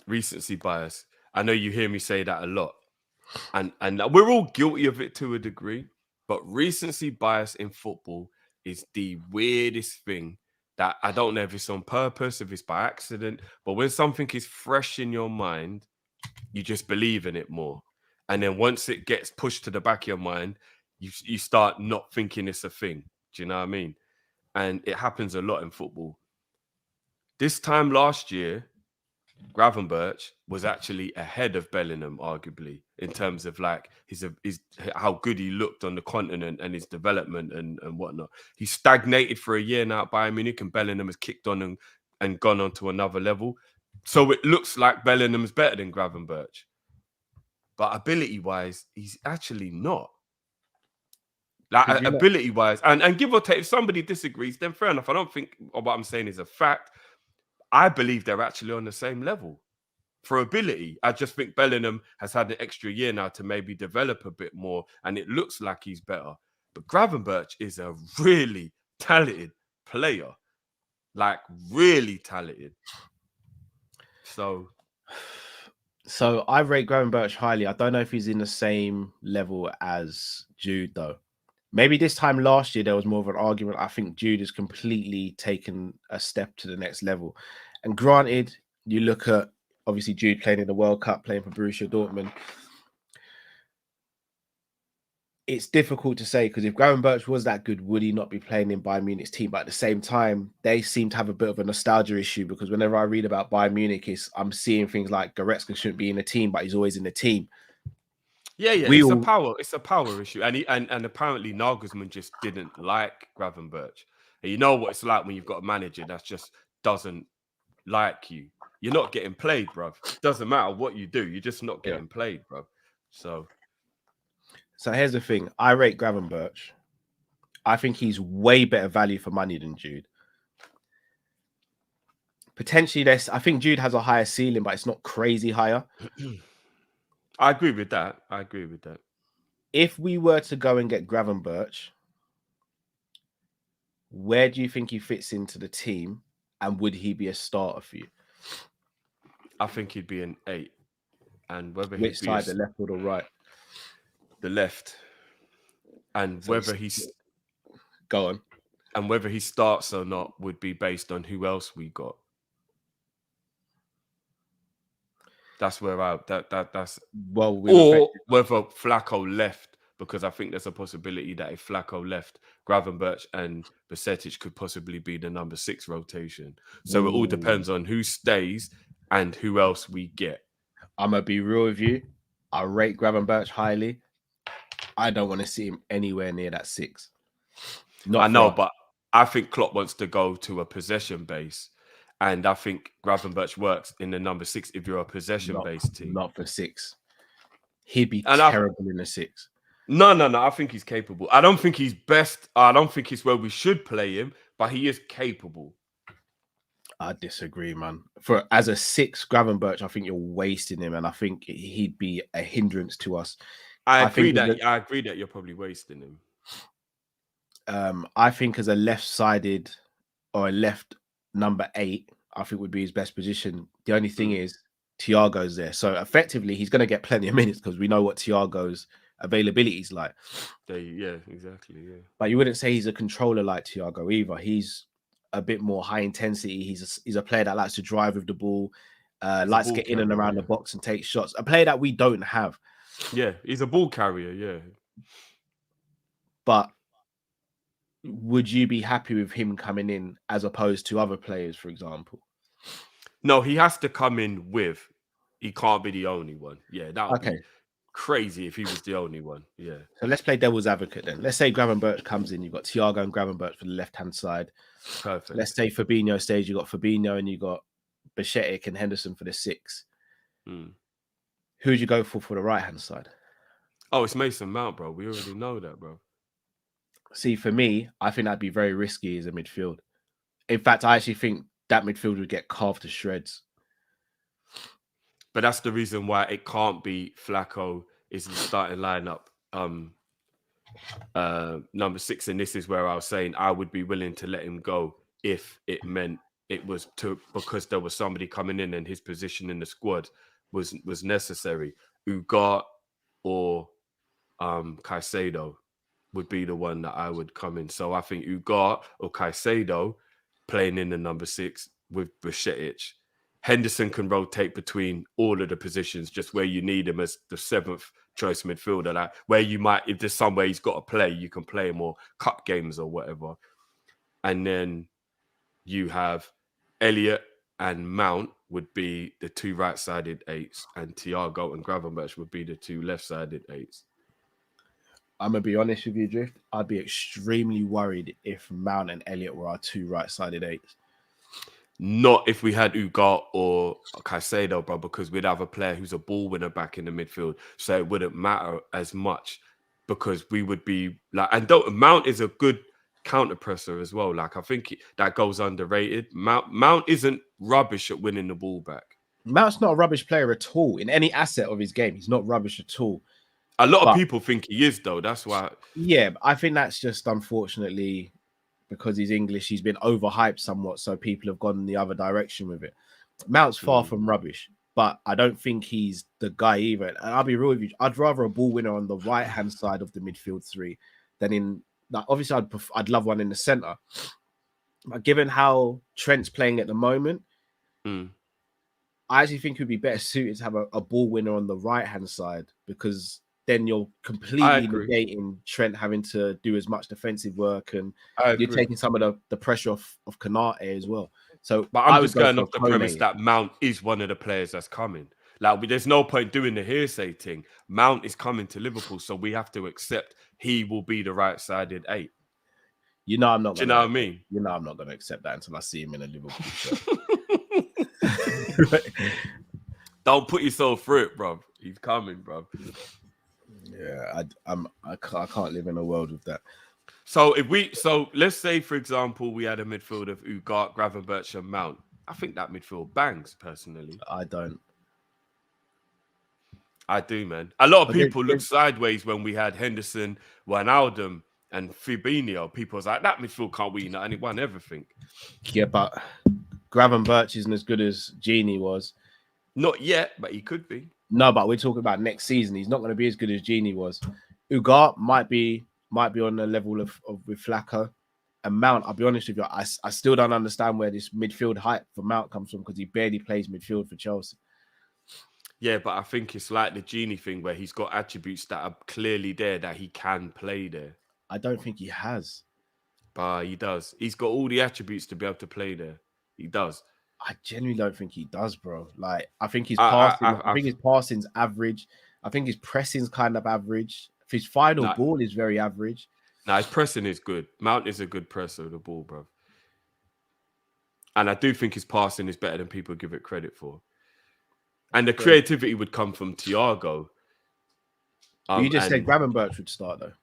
recency bias. I know you hear me say that a lot, and we're all guilty of it to a degree. But recency bias in football is the weirdest thing that I don't know if it's on purpose, if it's by accident. But when something is fresh in your mind, you just believe in it more, and then once it gets pushed to the back of your mind, you start not thinking it's a thing. Do you know what I mean? And it happens a lot in football. This time last year, Gravenberch was actually ahead of Bellingham, arguably, in terms of like his how good he looked on the continent and his development and whatnot. He stagnated for a year now at Bayern Munich, and Bellingham has kicked on and gone on to another level. So it looks like Bellingham's better than Gravenberch. But ability-wise, he's actually not. Like ability-wise, and give or take, if somebody disagrees, then fair enough. I don't think what I'm saying is a fact. I believe they're actually on the same level for ability. I just think Bellingham has had an extra year now to maybe develop a bit more, and it looks like he's better. But Gravenberch is a really talented player, like really talented. So I rate Gravenberch highly. I don't know if he's in the same level as Jude, though. Maybe this time last year, there was more of an argument. I think Jude has completely taken a step to the next level. And granted, you look at, obviously, Jude playing in the World Cup, playing for Borussia Dortmund. It's difficult to say, because if Gravenberch was that good, would he not be playing in Bayern Munich's team? But at the same time, they seem to have a bit of a nostalgia issue, because whenever I read about Bayern Munich, I'm seeing things like Goretzka shouldn't be in the team, but he's always in the team. Yeah, it's a power issue, and apparently Nagelsmann just didn't like Gravenberch. And you know what it's like when you've got a manager that just doesn't like you. You're not getting played, bruv. Doesn't matter what you do, you're just not getting played, bruv. So here's the thing: I rate Gravenberch. I think he's way better value for money than Jude. Potentially, I think Jude has a higher ceiling, but it's not crazy higher. I agree with that. If we were to go and get Gravenberch, where do you think he fits into the team, and would he be a starter for you? I think he'd be an 8. And whether which side, the left or the right? The left. And so whether he's go on, and whether he starts or not would be based on who else we got. That's where that's or whether Flacco left because I think there's a possibility that if Flacco left, Gravenberch and Besetic could possibly be the number 6 rotation. So it all depends on who stays and who else we get. I'm going to be real with you. I rate Gravenberch highly. I don't want to see him anywhere near that 6. I know, but I think Klopp wants to go to a possession base. And I think Gravenberch works in the number 6 if you're a possession-based team. Not for 6. He'd be terrible in the 6. No. I think he's capable. I don't think he's best. I don't think he's where we should play him, but he is capable. I disagree, man. As a 6 Gravenberch, I think you're wasting him, and I think he'd be a hindrance to us. I agree that you're probably wasting him. I think as a left-sided or a left number 8, I think would be his best position. The only thing is Thiago's there, so effectively he's going to get plenty of minutes because we know what Thiago's availability is like. Yeah, exactly. Yeah, but you wouldn't say he's a controller like Thiago either. He's a bit more high intensity. He's a player that likes to drive with the ball, likes to get in and around the box and take shots. A player that we don't have. Yeah, he's a ball carrier. Yeah, but would you be happy with him coming in as opposed to other players, for example? No, he has to come in with. He can't be the only one. Yeah, that would be crazy if he was the only one. Yeah. So let's play devil's advocate then. Let's say Gravenberch comes in. You've got Thiago and Gravenberch for the left-hand side. Perfect. Let's say Fabinho stays. You've got Fabinho and you've got Besetic and Henderson for the 6. Who would you go for the right-hand side? Oh, it's Mason Mount, bro. We already know that, bro. See, for me, I think that'd be very risky as a midfield. In fact, I actually think that midfield would get carved to shreds. But that's the reason why it can't be Flacco is the starting lineup. Number 6, and this is where I was saying I would be willing to let him go if it meant it was because there was somebody coming in and his position in the squad was necessary. Ugarte or Caicedo would be the one that I would come in. So I think Ugarte or Caicedo playing in the number 6 with Besetic. Henderson can rotate between all of the positions, just where you need him as the 7th choice midfielder. Like where you might, if there's somewhere he's got to play, you can play him or cup games or whatever. And then you have Elliott and Mount would be the 2 right-sided 8s, and Thiago and Gravenberch would be the 2 left-sided 8s. I'm going to be honest with you, Drift. I'd be extremely worried if Mount and Elliott were our 2 right-sided 8s. Not if we had Ugarte or Caicedo, bro, because we'd have a player who's a ball winner back in the midfield. So it wouldn't matter as much because we would be like, and Mount is a good counter presser as well. Like I think that goes underrated. Mount isn't rubbish at winning the ball back. Mount's not a rubbish player at all in any asset of his game. He's not rubbish at all. A lot of people think he is though. That's why. Yeah, I think that's just unfortunately because he's English, he's been overhyped somewhat, so people have gone in the other direction with it. Mount's far from rubbish, but I don't think he's the guy either. And I'll be real with you, I'd rather a ball winner on the right-hand side of the midfield 3 than in... Like, obviously, I'd love one in the centre. But given how Trent's playing at the moment, I actually think it would be better suited to have a ball winner on the right-hand side because then you're completely negating Trent having to do as much defensive work and you're taking some of the pressure off of Konate as well. So, but I'm just going off the premise that Mount is one of the players that's coming. Like, there's no point doing the hearsay thing. Mount is coming to Liverpool, so we have to accept he will be the right-sided 8. You know I'm not. Do you know what I mean? You know I'm not going to accept that until I see him in a Liverpool shirt. Don't put yourself through it, bro. He's coming, bro. Yeah, I can't live in a world with that. So let's say, for example, we had a midfield of Ugarte, Gravenberch, and Mount. I think that midfield bangs, personally. I don't. I do, man. A lot of people look sideways when we had Henderson, Wijnaldum, and Fabinho. People was like, that midfield can't win anyone everything. Yeah, but Gravenberch isn't as good as Genie was. Not yet, but he could be. No, but we're talking about next season. He's not going to be as good as Genie was. Ugarte might be on the level of with Flacco. And Mount, I'll be honest with you, I still don't understand where this midfield hype for Mount comes from because he barely plays midfield for Chelsea. Yeah, but I think it's like the Genie thing where he's got attributes that are clearly there that he can play there. I don't think he has. But he does. He's got all the attributes to be able to play there. He does. I genuinely don't think he does, bro. Like, I think his I, passing, I, I I, think his passing's average. I think his pressing's kind of average. His final Nah. ball is very average. his pressing is good. Mount is a good presser of the ball, bro. And I do think his passing is better than people give it credit for. And the creativity would come from Thiago. You just said Gravenberch would start, though.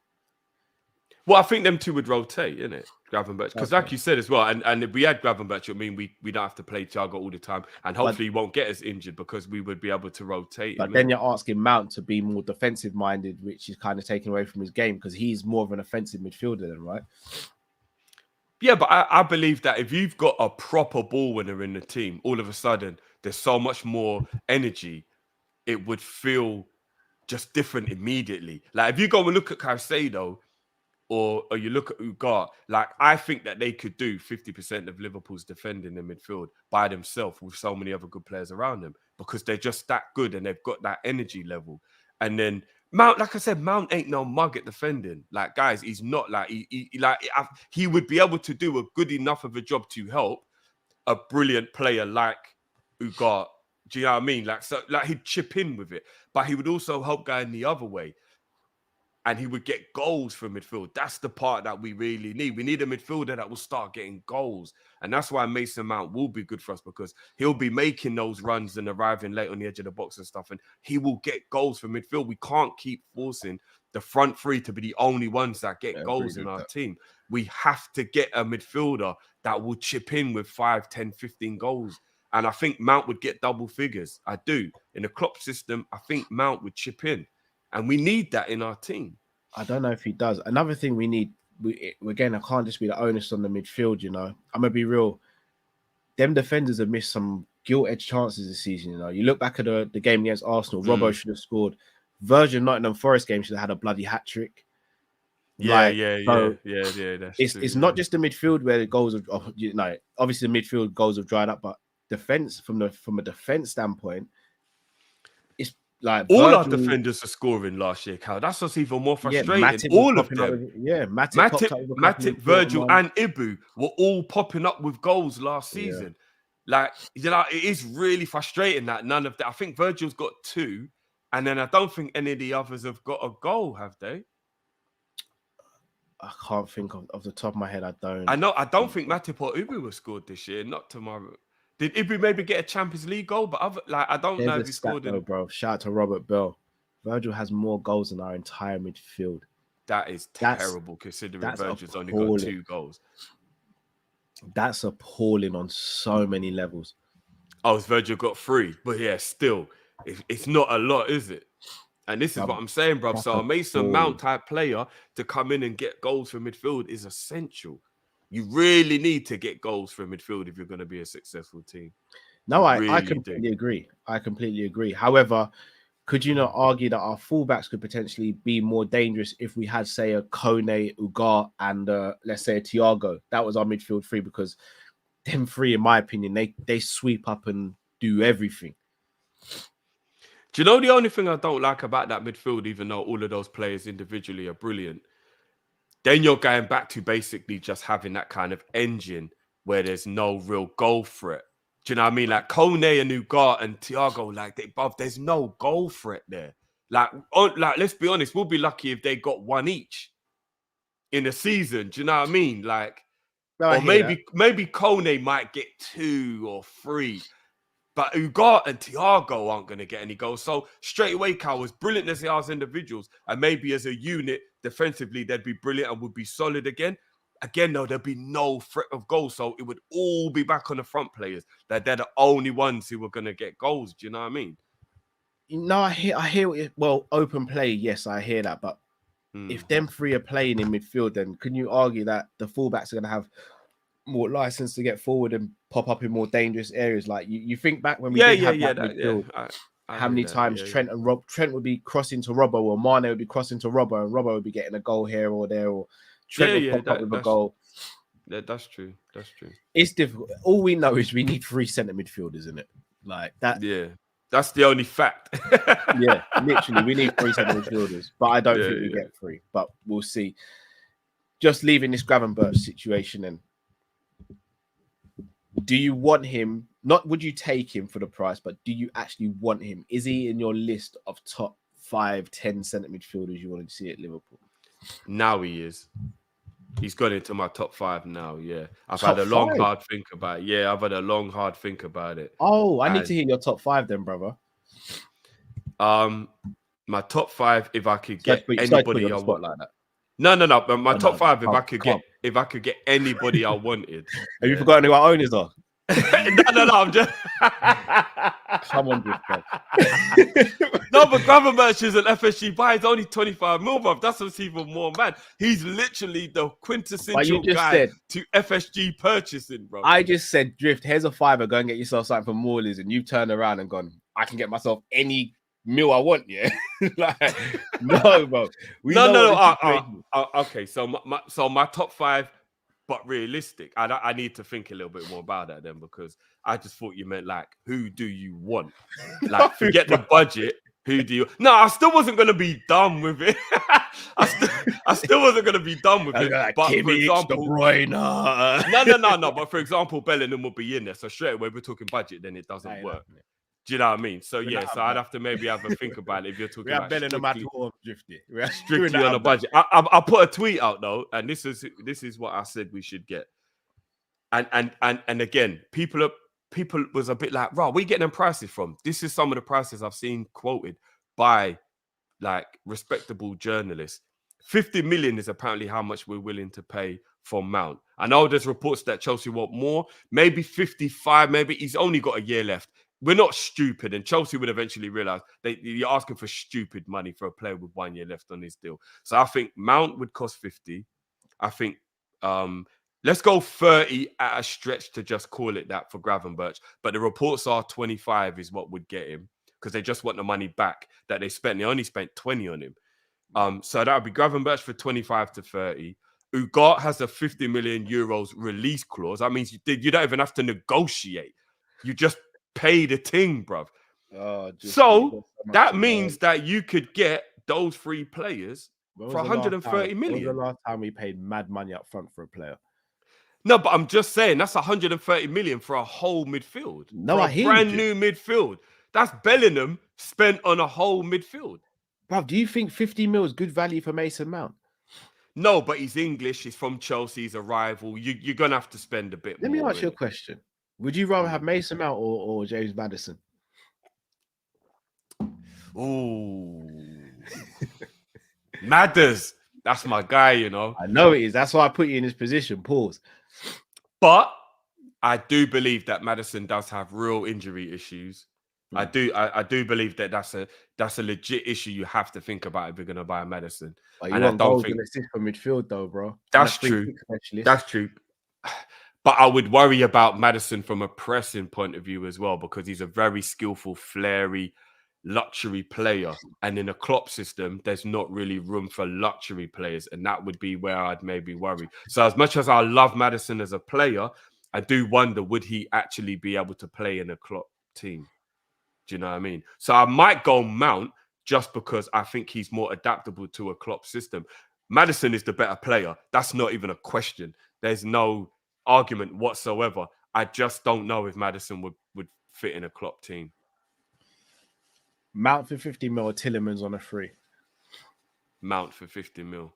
Well, I think them two would rotate, innit? Gravenberch. Because like you said as well, and if we had Gravenberch, I mean, we don't have to play Thiago all the time. And hopefully he won't get us injured because we would be able to rotate But him. then you're asking Mount to be more defensive-minded, which is kind of taken away from his game because he's more of an offensive midfielder then, right? Yeah, but I believe that if you've got a proper ball winner in the team, all of a sudden there's so much more energy. It would feel just different immediately. Like if you go and look at Caicedo or you look at Ugarte, like I think that they could do 50% of Liverpool's defending in midfield by themselves with so many other good players around them because they're just that good and they've got that energy level. And then Mount, like I said, Mount ain't no mug at defending. Like, guys, he's not like he would be able to do a good enough of a job to help a brilliant player like Ugarte. Do you know what I mean? Like he'd chip in with it, but he would also help guy in the other way. And he would get goals from midfield. That's the part that we really need. We need a midfielder that will start getting goals. And that's why Mason Mount will be good for us because he'll be making those runs and arriving late on the edge of the box and stuff. And he will get goals from midfield. We can't keep forcing the front three to be the only ones that get goals in our team. We have to get a midfielder that will chip in with 5, 10, 15 goals. And I think Mount would get double figures. I do. In the Klopp system, I think Mount would chip in. And we need that in our team. I don't know if he does. Another thing we need, again, I can't just be the onus on the midfield, you know. I'm going to be real. Them defenders have missed some gilt-edged chances this season, you know. You look back at the game against Arsenal, Robbo should have scored. Virgil Nottingham Forest game should have had a bloody hat-trick. Yeah. It's not just the midfield where the goals of, you know, obviously the midfield goals have dried up, but defense, from a defense standpoint, it's like all our defenders are scoring last year, Cal. That's what's even more frustrating. Matip all of them. Matip, Virgil, and Ibu were all popping up with goals last season. Like, you know, it is really frustrating that none of that. I think Virgil's got 2, and then I don't think any of the others have got a goal, have they? I can't think of the top of my head. I don't think Matip or Ibu were scored this year. Not tomorrow. Did Ibu maybe get a Champions League goal? But I don't know if he scored though, bro. Shout out to Robert Bell. Virgil has more goals than our entire midfield. That is terrible considering Virgil's only got 2 goals. That's appalling on so many levels. Oh, Virgil got 3. But yeah, still, it's not a lot, is it? And this is what I'm saying, bro. So a Mason Mount type player to come in and get goals from midfield is essential. You really need to get goals from midfield if you're going to be a successful team. No, I completely agree. I completely agree. However, could you not argue that our fullbacks could potentially be more dangerous if we had, say, a Kone, Ugarte, and let's say a Thiago? That was our midfield 3 because them 3, in my opinion, they sweep up and do everything. Do you know the only thing I don't like about that midfield, even though all of those players individually are brilliant? Then you're going back to basically just having that kind of engine where there's no real goal threat. Do you know what I mean? Like Kone and Ugarte and Thiago, like there's no goal threat there. Like let's be honest, we'll be lucky if they got 1 each in a season. Do you know what I mean? Like, or maybe Kone might get 2 or 3. But Ugarte and Thiago aren't going to get any goals. So straight away, Cal, as brilliant as they are as individuals, and maybe as a unit, defensively, they'd be brilliant and would be solid again. Again, though, there'd be no threat of goals. So it would all be back on the front players. That they're the only ones who are going to get goals. Do you know what I mean? No, I hear. Well, open play, yes, I hear that. But if them 3 are playing in midfield, then can you argue that the fullbacks are going to have more license to get forward and pop up in more dangerous areas? Like you think back when we midfield, how many times Trent would be crossing to Robbo, or Mane would be crossing to Robbo, and Robbo would be getting a goal here or there, or Trent would pop up with a goal. That's true. It's difficult. All we know is we need 3 centre midfielders, isn't it? Like that. Yeah. That's the only fact. Yeah, literally, we need 3 centre midfielders, but I don't think we Yeah. get 3. But we'll see. Just leaving this Gravenberch situation, then, do you want him? Not would you take him for the price, but do you actually want him? Is he in your list of top 5, 10 centre midfielders you want to see at Liverpool? Now he is. He's got into my top 5 now. Yeah, I've Top had a long, 5? hard think about it. Yeah, I've had a long, hard think about it. Oh, I need to hear your top 5 then, brother. My top 5, if I could get Sorry to anybody put you I on the spot want. like that. No. But my top 5, if come. I could get anybody I wanted. Have you forgotten who our owners are? no. I'm just. Come on, bro. No, but Gravenberch is an FSG buy. It's only 25 mil, bro. That's what's even more mad. He's literally the quintessential guy to FSG purchasing, bro. I just said, Drift, here's a £5, go and get yourself something from Morley's, and you've turned around and gone, I can get myself any meal I want, yeah? Like, no, bro. Okay, so my top 5, but realistic. I need to think a little bit more about that then, because I just thought you meant like, who do you want? Like, forget the budget. Who do you? No, I still wasn't gonna be done with it. I still wasn't gonna be done with it. Like, but Kimmich, for example, De Bruyne. no. But for example, Bellingham would be in there. So straight away we're talking budget, then it doesn't work. Do you know what I mean? So yeah, so I'd have to maybe have a think about it if you're talking about strictly on a budget. I'll put a tweet out though, and this is what I said we should get. And again, people was a bit like, "Right, where are you getting them prices from?" This is some of the prices I've seen quoted by like respectable journalists. 50 million is apparently how much we're willing to pay for Mount. I know there's reports that Chelsea want more, maybe 55, maybe he's only got a year left. We're not stupid, and Chelsea would eventually realize you're asking for stupid money for a player with 1 year left on his deal. So I think Mount would cost 50. I think let's go 30 at a stretch to just call it that for Gravenberch. But the reports are 25 is what would get him, because they just want the money back that they spent. They only spent 20 on him. So that would be Gravenberch for 25 to 30. Ugart has a 50 million euros release clause. That means you don't even have to negotiate. You just pay the thing, bruv. So that means that you could get those 3 players for 130 million. When was the last time we paid mad money up front for a player? No, but I'm just saying that's 130 million for a whole midfield. No, I hear brand new midfield. That's Bellingham spent on a whole midfield. Bruv, do you think 50 mil is good value for Mason Mount? No, but he's English. He's from Chelsea. He's a rival. You're going to have to spend a bit more. Let me ask you a question. Would you rather have Mason Mount or James Maddison? Ooh. Madders. That's my guy, you know. I know it is. That's why I put you in this position. Pause. But I do believe that Maddison does have real injury issues. I do believe that that's a legit issue you have to think about if you're going to buy a Maddison. And I don't think assist for midfield though, bro. That's true. That's true. But I would worry about Maddison from a pressing point of view as well, because he's a very skillful, flary, luxury player. And in a Klopp system, there's not really room for luxury players. And that would be where I'd maybe worry. So as much as I love Maddison as a player, I do wonder, would he actually be able to play in a Klopp team? Do you know what I mean? So I might go Mount just because I think he's more adaptable to a Klopp system. Maddison is the better player. That's not even a question. There's no argument whatsoever. I just don't know if Maddison would fit in a Klopp team. Mount for 50 mil or Tielemans on a free? Mount for 50 mil.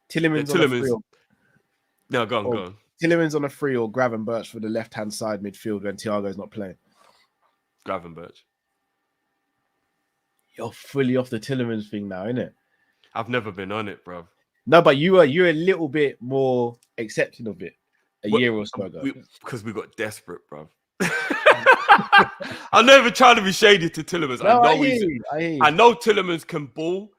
Tielemans on a free. No, go on. Tielemans on a free or Gravenberch for the left-hand side midfield when Thiago's not playing? Gravenberch. You're fully off the Tielemans thing now, innit? I've never been on it, bro. No, but you're a little bit more accepting of it a year or so ago. Because we got desperate, bro. I'm never trying to be shady to Tielemans. No, I know Tielemans can ball,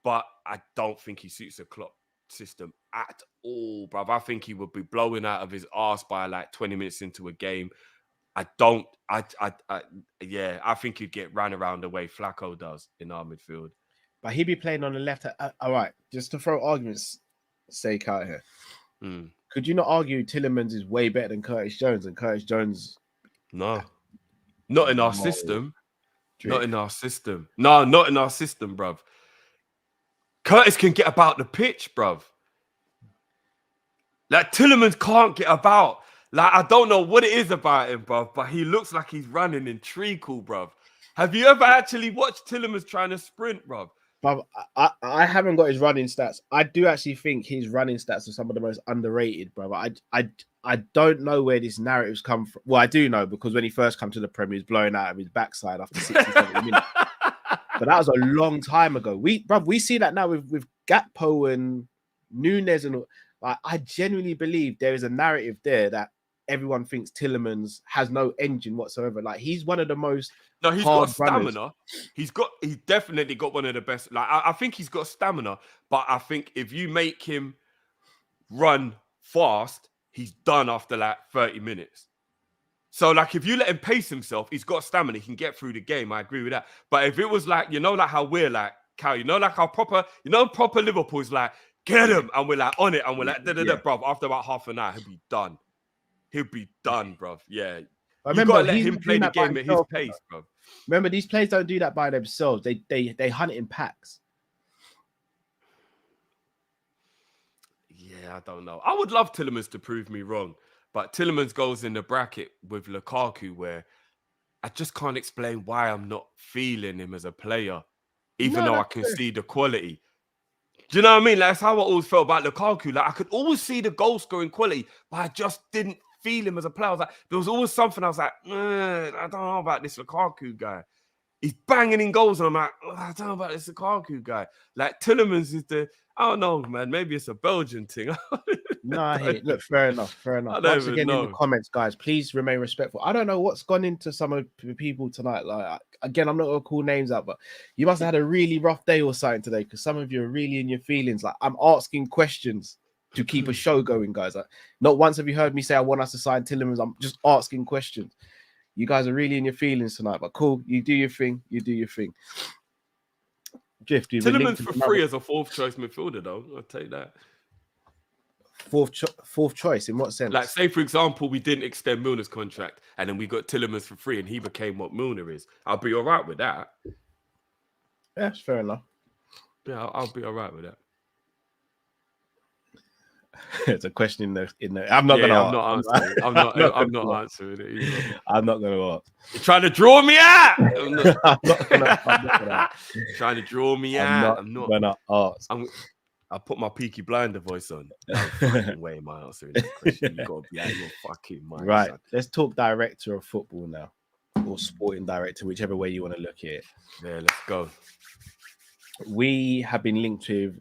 but I don't think he suits a Klopp system at all, bruv. I think he would be blowing out of his arse by like 20 minutes into a game. I think he'd get ran around the way Flacco does in our midfield. But he'd be playing on the left. All right, just to throw arguments sake out here. Could you not argue Tielemans is way better than Curtis Jones, and Curtis Jones No, not in our No. system. Drake. Not in our system. No, not in our system, bruv. Curtis can get about the pitch, bruv. Like, Tielemans can't get about. Like, I don't know what it is about him, bruv, but he looks like he's running in treacle, bruv. Have you ever actually watched Tielemans trying to sprint, bruv? But I haven't got his running stats. I do actually think his running stats are some of the most underrated, brother. I don't know where this narrative's come from. Well, I do know because when he first came to the Premier, he was blowing out of his backside after 60, 70 minutes. But that was a long time ago. We see that now with Gakpo and Nunes and I genuinely believe there is a narrative there that everyone thinks Tielemans has no engine whatsoever. Like, he's one of the most No, he's got runners. stamina. He's definitely got one of the best. Like, I think he's got stamina, but I think if you make him run fast, he's done after like 30 minutes. So, like, if you let him pace himself, he's got stamina. He can get through the game. I agree with that. But if it was like, like how we're like, Cal, like how proper Liverpool is like, get him, and we're like on it, and we're like, bruv. After about half an hour, he'll be done. He'll be done, bruv. Yeah. You gotta let him play the game at his pace, bruv. Remember, these players don't do that by themselves. They hunt in packs. Yeah, I don't know. I would love Tielemans to prove me wrong, but Tielemans goes in the bracket with Lukaku, where I just can't explain why I'm not feeling him as a player, even though I can see the quality. Do you know what I mean? Like, that's how I always felt about Lukaku. Like, I could always see the goal scoring quality, but I just didn't feel him as a player. I was like, there was always something I was like, I don't know about this Lukaku guy. He's banging in goals, and I'm like, I don't know about this Lukaku guy. Like, Tielemans is I don't know, man. Maybe it's a Belgian thing. No, I hear it. Look, fair enough. Once again, in the comments, guys, please remain respectful. I don't know what's gone into some of the people tonight. Like, again, I'm not gonna call names out, but you must have had a really rough day or something today, because some of you are really in your feelings. Like, I'm asking questions to keep a show going, guys. Like, not once have you heard me say I want us to sign Tielemans. I'm just asking questions. You guys are really in your feelings tonight, but cool. You do your thing. Drift. Tielemans for free as a fourth choice midfielder, though. I'll take that. Fourth choice in what sense? Like, say for example, we didn't extend Milner's contract, and then we got Tielemans for free, and he became what Milner is. I'll be all right with that. Yeah, that's fair enough. Yeah, I'll be all right with that. It's a question in the. I'm not gonna answer. I'm not answering it either. I'm not gonna ask. You're trying to draw me out. I'm not gonna trying to draw me out. I'm not gonna ask. I'll put my Peaky Blinder voice on. No fucking way am I answering that question. You gotta be out of your fucking mind. Right. Son. Let's talk director of football now, or sporting director, whichever way you want to look at it. Yeah, let's go. We have been linked with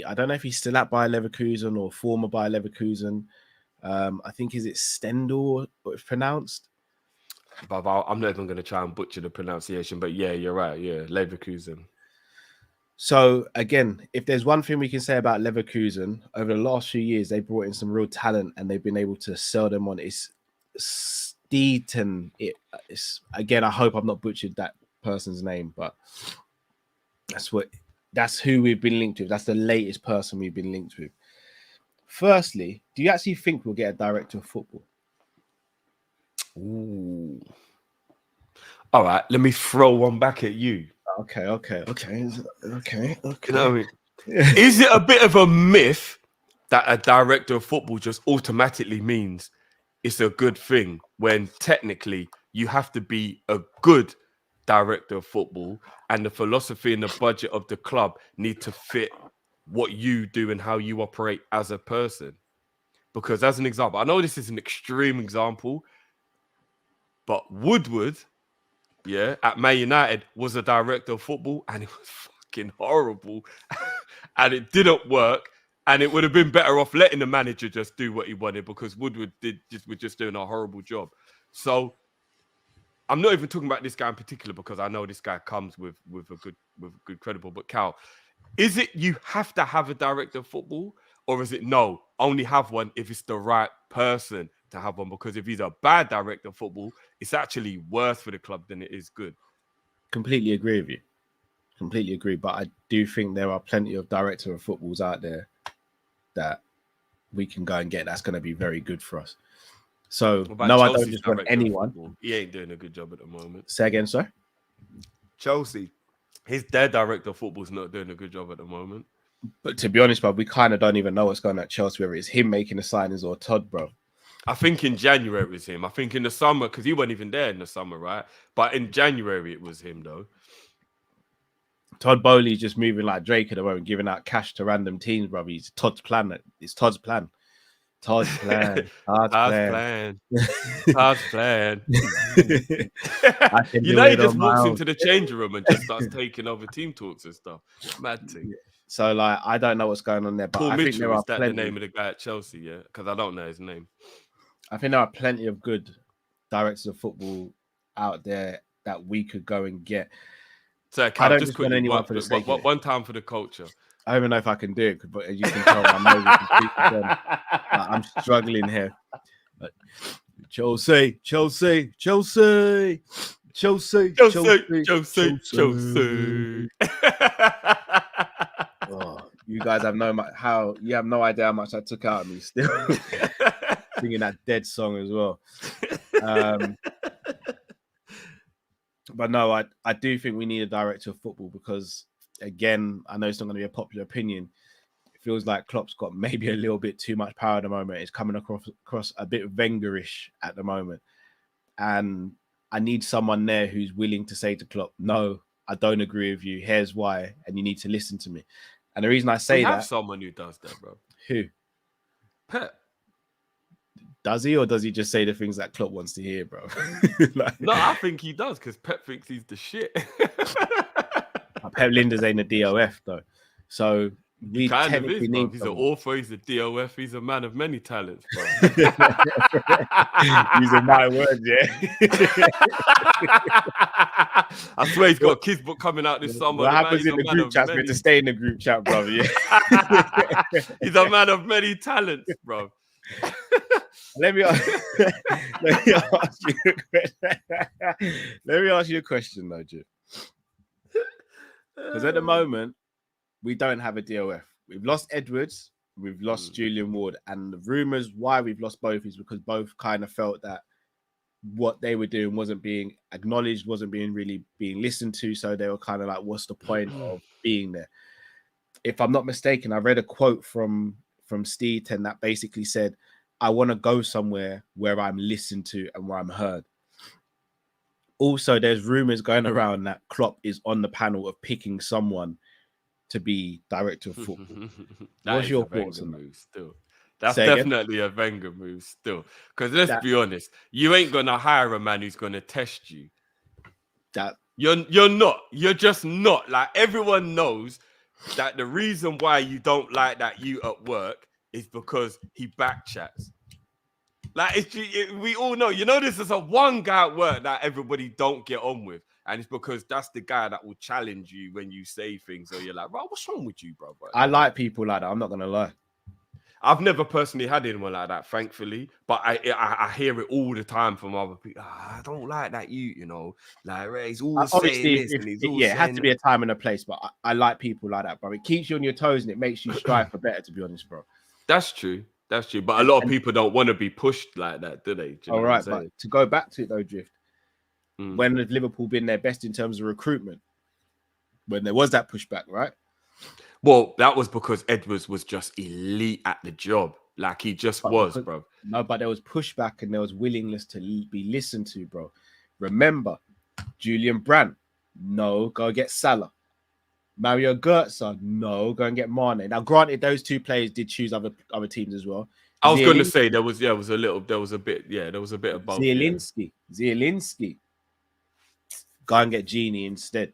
I don't know if he's still at Bayer Leverkusen or former Bayer Leverkusen. I think, is it Stendel, what it's pronounced? But I'm not even going to try and butcher the pronunciation, but yeah, you're right. Yeah, Leverkusen. So again, if there's one thing we can say about Leverkusen, over the last few years, they brought in some real talent and they've been able to sell them on. It's Steeten. Again, I hope I've not butchered that person's name, but that's who we've been linked with. That's the latest person we've been linked with. Firstly, do you actually think we'll get a director of football? Ooh. All right, let me throw one back at you. Okay. You know what I mean? Is it a bit of a myth that a director of football just automatically means it's a good thing, when technically you have to be a good director of football, and the philosophy and the budget of the club need to fit what you do and how you operate as a person? Because, as an example, I know this is an extreme example, but Woodward, at Man United, was a director of football, and it was fucking horrible, and it didn't work, and it would have been better off letting the manager just do what he wanted, because Woodward was just doing a horrible job. So I'm not even talking about this guy in particular, because I know this guy comes with a good credible. But Cal, is it you have to have a director of football, or is it no, only have one if it's the right person to have one? Because if he's a bad director of football, it's actually worse for the club than it is good. Completely agree with you. Completely agree. But I do think there are plenty of director of footballs out there that we can go and get. That's going to be very good for us. So What about no, I Chelsea's don't just want director of anyone. football? He ain't doing a good job at the moment. Say again, sir. Chelsea, their director of football's not doing a good job at the moment. But to be honest, bro, we kind of don't even know what's going on at Chelsea, whether it's him making the signings or Todd, bro. I think in January it was him. I think in the summer, because he wasn't even there in the summer, right? But in January it was him, though. Todd Bowley's just moving like Drake at the moment, giving out cash to random teams, bro. It's Todd's plan. It's Todd's plan. Todd's plan. Todd's plan. Todd's plan. I can You do know, he it just on walks my into the changing room and just starts taking over team talks and stuff. Mad thing. So, like, I don't know what's going on there, but Paul I think Mitchell, there are is that plenty. the name of the guy at Chelsea? Yeah, because I don't know his name. I think there are plenty of good directors of football out there that we could go and get. So, I don't just just want anyone for the sake of it. one time for the culture. I don't even know if I can do it, but as you can tell, I'm over the I'm struggling here. But Chelsea. Oh, you guys have no idea how much I took out of me still singing that dead song as well. But no, I do think we need a director of football because, again, I know it's not going to be a popular opinion. It feels like Klopp's got maybe a little bit too much power at the moment. It's coming across a bit Wenger-ish at the moment. And I need someone there who's willing to say to Klopp, no, I don't agree with you. Here's why. And you need to listen to me. And the reason I say we that... have someone who does that, bro. Who? Pep. Does he, or does he just say the things that Klopp wants to hear, bro? No, I think he does because Pep thinks he's the shit. Pep Linders ain't a DOF though, so we kind of technically is, need. He's an author. He's a DOF. He's a man of many talents, bro. Using my words, yeah. I swear he's got a kids book coming out this summer. What happens in the group chat's meant to stay in the group chat, brother. Yeah. He's a man of many talents, bro. Let me ask you a question, though, Jude. Because at the moment, we don't have a DOF. We've lost Edwards, we've lost Julian Ward, and the rumours why we've lost both is because both kind of felt that what they were doing wasn't being acknowledged, wasn't being listened to. So they were kind of like, what's the point of being there? If I'm not mistaken, I read a quote from Steve Ten that basically said, I want to go somewhere where I'm listened to and where I'm heard. Also, there's rumors going around that Klopp is on the panel of picking someone to be director of football. What's your thoughts on that? Still, that's definitely a Wenger move still. Because let's be honest, you ain't gonna hire a man who's gonna test you. You're just not. Like, everyone knows that the reason why you don't like that you at work is because he backchats. Like, we all know. You know, this is a one guy at work that everybody don't get on with. And it's because that's the guy that will challenge you when you say things. So you're like, bro, what's wrong with you, bro? I like people like that. I'm not going to lie. I've never personally had anyone like that, thankfully. But I hear it all the time from other people. I don't like that you know. Like, he's always saying this. It has to be a time and a place. But I like people like that, bro. It keeps you on your toes and it makes you strive for better, to be honest, bro. That's true. That's true. But a lot of people don't want to be pushed like that, do they? All right, but to go back to it though, Drift, when has Liverpool been their best in terms of recruitment? When there was that pushback, right? Well, that was because Edwards was just elite at the job. Like, he just was, bro. No, but there was pushback and there was willingness to be listened to, bro. Remember, Julian Brandt, no, go get Salah. Mario Götze, no, go and get Mane. Now, granted, those two players did choose other teams as well. I was going to say there was a bit of both. Zielinski, go and get Genie instead.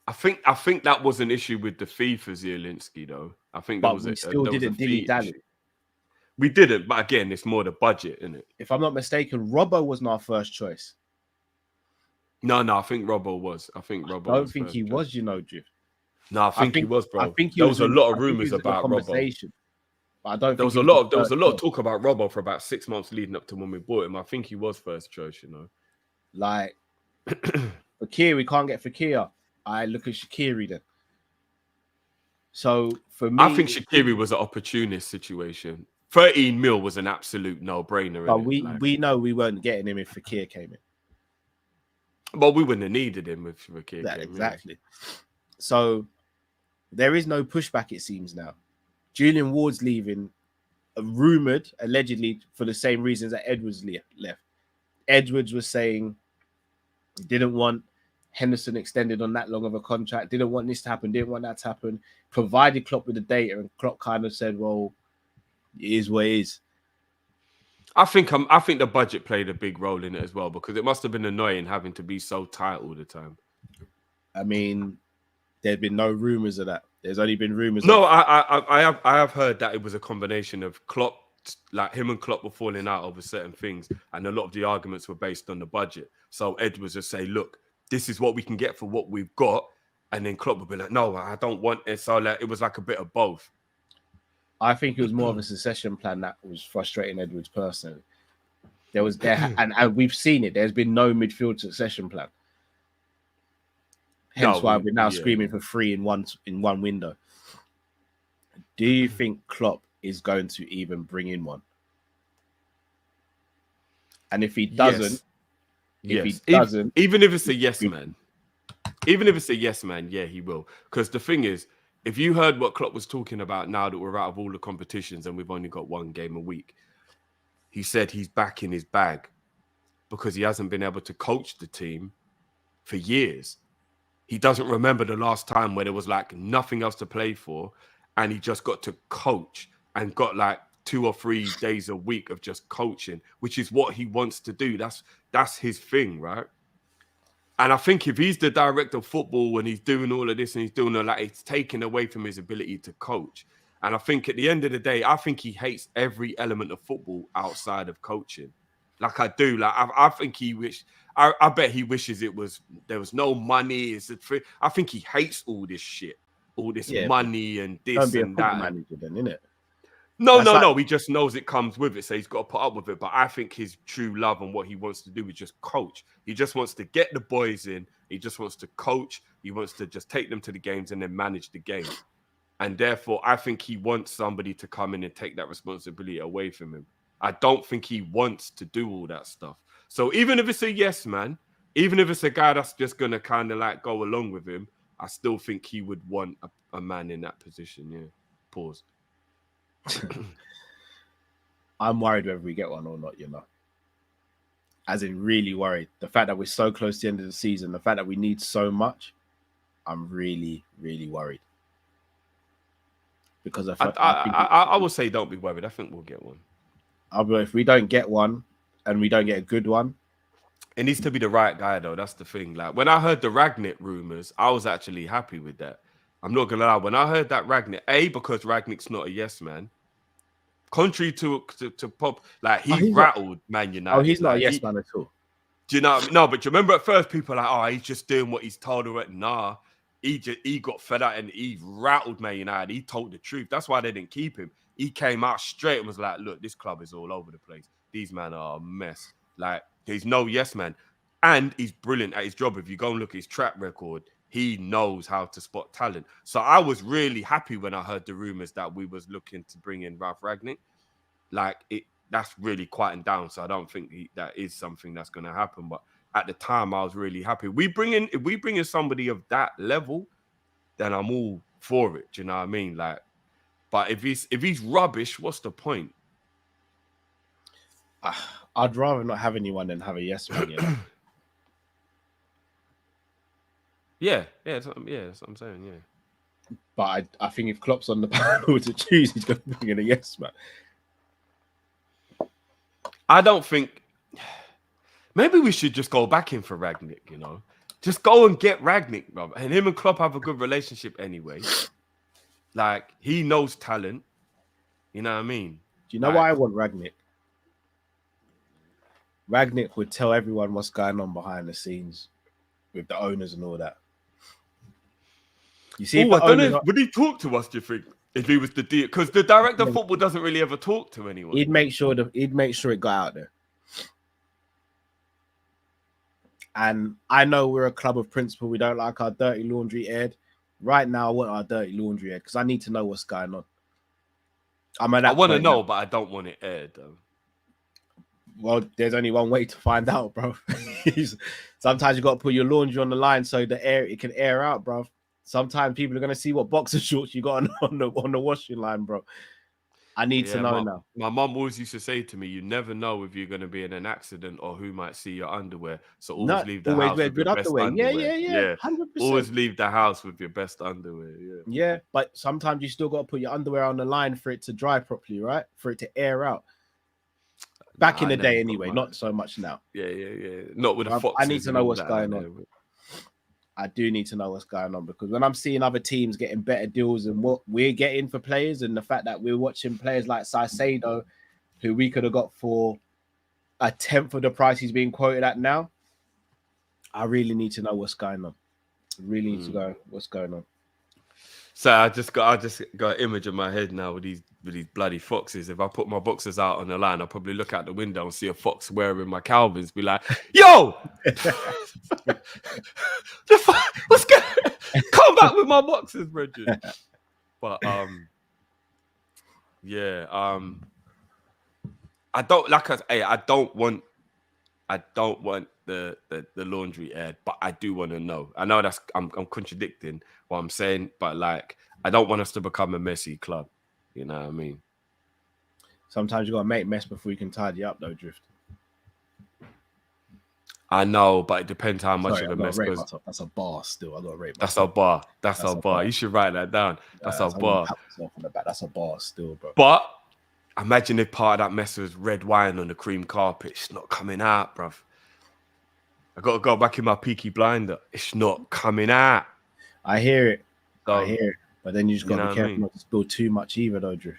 I think that was an issue with the fee for Zielinski, though. I think that was we still didn't dilly-dally. We didn't, but again, it's more the budget, isn't it? If I'm not mistaken, Robbo wasn't our first choice. No, I think Robbo was. I don't think he was, you know, Drift. No, I think he was, bro. There was a lot of rumors about Robbo. But I don't. There was a lot of talk about Robbo for about 6 months leading up to when we bought him. I think he was first choice, you know. Like Fakir, we can't get Fakir. I look at Shaqiri then. So for me, I think Shaqiri was an opportunist situation. 13 mil was an absolute no-brainer. But innit? we know we weren't getting him if Fekir came in. But we wouldn't have needed him if Fekir came in. Exactly. So there is no pushback, it seems now. Julian Ward's leaving, rumoured, allegedly, for the same reasons that Edwards left. Edwards was saying he didn't want Henderson extended on that long of a contract, didn't want this to happen, didn't want that to happen, provided Klopp with the data, and Klopp kind of said, well, it is what it is. I think the budget played a big role in it as well, because it must have been annoying having to be so tight all the time. I mean, there's been no rumours of that. There's only been rumours. No, I have heard that it was a combination of Klopp, like him and Klopp were falling out over certain things, and a lot of the arguments were based on the budget. So Edwards would say, look, this is what we can get for what we've got. And then Klopp would be like, no, I don't want it. So like, it was like a bit of both. I think it was more of a succession plan that was frustrating Edwards personally. And we've seen it. There's been no midfield succession plan. Hence why we're now screaming for 3 in one window. Do you think Klopp is going to even bring in one? And if he doesn't, even if it's a yes man, yeah, he will. Because the thing is, if you heard what Klopp was talking about now that we're out of all the competitions and we've only got 1 game a week, he said he's back in his bag because he hasn't been able to coach the team for years. He doesn't remember the last time where there was like nothing else to play for and he just got to coach and got like 2 or 3 days a week of just coaching, which is what he wants to do. That's his thing, right? And I think if he's the director of football and he's doing all of this and he's doing all that, it's taken away from his ability to coach. And I think at the end of the day, I think he hates every element of football outside of coaching. Like I do. Like I think he wished. I bet he wishes there was no money. I think he hates all this shit, all this money and this and that. Manager then, innit? No. He just knows it comes with it, so he's got to put up with it. But I think his true love and what he wants to do is just coach. He just wants to get the boys in. He just wants to coach. He wants to just take them to the games and then manage the game. And therefore, I think he wants somebody to come in and take that responsibility away from him. I don't think he wants to do all that stuff. So even if it's a yes man, even if it's a guy that's just going to kind of like go along with him, I still think he would want a man in that position. Yeah. Pause. I'm worried whether we get one or not, you know. As in really worried. The fact that we're so close to the end of the season, the fact that we need so much, I'm really, really worried. Because I will say don't be worried. I think we'll get one. If we don't get one and we don't get a good one, it needs to be the right guy though. That's the thing. Like when I heard the Ragnick rumors, I was actually happy with that. I'm not gonna lie. When I heard that Ragnick, because Ragnick's not a yes man. Contrary to Pop, like he rattled Man United. Oh, he's not a yes man at all. Do you know? No, but do you remember at first people were like, oh, he's just doing what he's told already. Nah, he got fed up and he rattled Man United. He told the truth. That's why they didn't keep him. He came out straight and was like, look, this club is all over the place. These men are a mess. Like, he's no yes man. And he's brilliant at his job. If you go and look at his track record, he knows how to spot talent. So I was really happy when I heard the rumors that we was looking to bring in Ralph Ragnick. Like, that's really quieting down. So I don't think that is something that's going to happen. But at the time, I was really happy. If we bring in somebody of that level, then I'm all for it. Do you know what I mean? Like, but if he's rubbish, what's the point? I'd rather not have anyone than have a yes man. You know? Yeah, that's what I'm saying. Yeah, but I think if Klopp's on the panel to choose, he's going to bring in a yes man. I don't think. Maybe we should just go back in for Ragnick. You know, just go and get Ragnick, bro. And him and Klopp have a good relationship anyway. Like, he knows talent. You know what I mean? Do you know why I want Ragnick? Ragnick would tell everyone what's going on behind the scenes with the owners and all that. You see, I don't know. Would he talk to us, do you think? If he was the deal? Because the director of football doesn't really ever talk to anyone. He'd make sure it got out there. And I know we're a club of principle. We don't like our dirty laundry aired. Right now, I want our dirty laundry aired because I need to know what's going on. I'm at I that want to point know, now. but I don't want it aired though. Well, there's only one way to find out, bro. Sometimes you got to put your laundry on the line so it can air out, bro. Sometimes people are gonna see what boxer shorts you got on the washing line, bro. I need to know now. My mum always used to say to me, "You never know if you're going to be in an accident or who might see your underwear. So always Not leave the always house wear with your good best underwear. underwear. Yeah, Yeah, 100%. always leave the house with your best underwear. Yeah, Yeah, but sometimes you still got to put your underwear on the line for it to dry properly, right? For it to air out. Back nah, in I the never day, put anyway. my Not so much now. yeah. Not with the I need foxes to and know all what's that. going on. I do need to know what's going on because when I'm seeing other teams getting better deals and what we're getting for players, and the fact that we're watching players like Sadio, who we could have got for a tenth of the price he's being quoted at now, I really need to know what's going on. Really need to go what's going on. So I just got an image in my head now with these bloody foxes. If I put my boxers out on the line, I'll probably look out the window and see a fox wearing my Calvins. Be like, "Yo, what's going? Come back with my boxers, Bridget." But I don't want the laundry aired, but I do want to know. I know I'm contradicting what I'm saying, but like I don't want us to become a messy club. You know what I mean? Sometimes you gotta make mess before you can tidy up, though, Drift. I know, but it depends how much of a mess. That's a bar still. I gotta rate That's myself. a bar. That's a bar. You should write that down. That's a bar. That's a bar still, bro. But imagine if part of that mess was red wine on the cream carpet. It's not coming out, bruv. I got to go back in my Peaky Blinder. It's not coming out. I hear it. So, But then you just got to be careful not to spill too much either, though, Drew.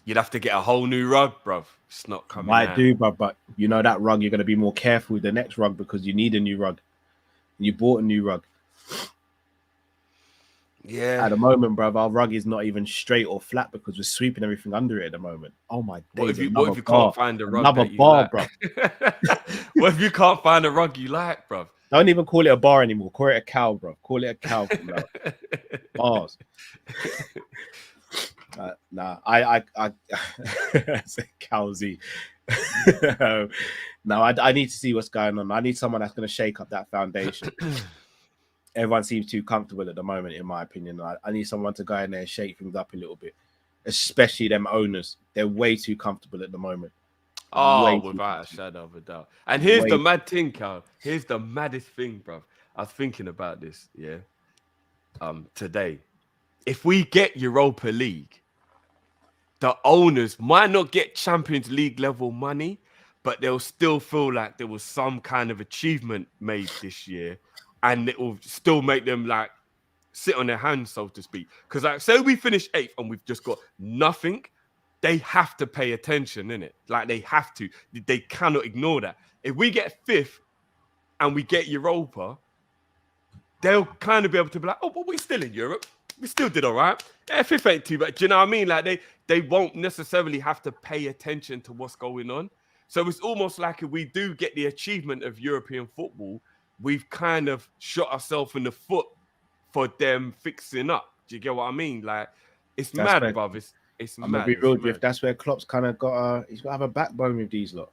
You'd have to get a whole new rug, bruv. It's not coming out. I do, but you know that rug, you're going to be more careful with the next rug because you need a new rug. You bought a new rug. Yeah. At the moment, bruv, our rug is not even straight or flat because we're sweeping everything under it at the moment. Oh, my days. What if you can't find a rug Another bar, bruv. What if you can't find a rug you like, bruv? Don't even call it a bar anymore. Call it a cow, bruv. Call it a cow. Bars. I say cowsy. No, I need to see what's going on. I need someone that's going to shake up that foundation. Everyone seems too comfortable at the moment, in my opinion. I need someone to go in there and shake things up a little bit, especially them owners. They're way too comfortable at the moment. Oh, without a shadow of a doubt. And here's the mad thing, Cal. Here's the maddest thing, bro. I was thinking about this, today. If we get Europa League, the owners might not get Champions League level money, but they'll still feel like there was some kind of achievement made this year, and it will still make them like sit on their hands, so to speak. Because like, say we finish 8th and we've just got nothing, they have to pay attention, innit? Like they have to. They cannot ignore that. If we get 5th and we get Europa, they'll kind of be able to be like, oh, but we're still in Europe. We still did all right. Yeah, 5th ain't too bad. Do you know what I mean? Like they won't necessarily have to pay attention to what's going on. So it's almost like if we do get the achievement of European football, we've kind of shot ourselves in the foot for them fixing up. Do you get what I mean? Like it's mad, bruv. It's I'm mad. gonna be real, Drift. That's where Klopp's kind of got. He's got to have a backbone with these lot.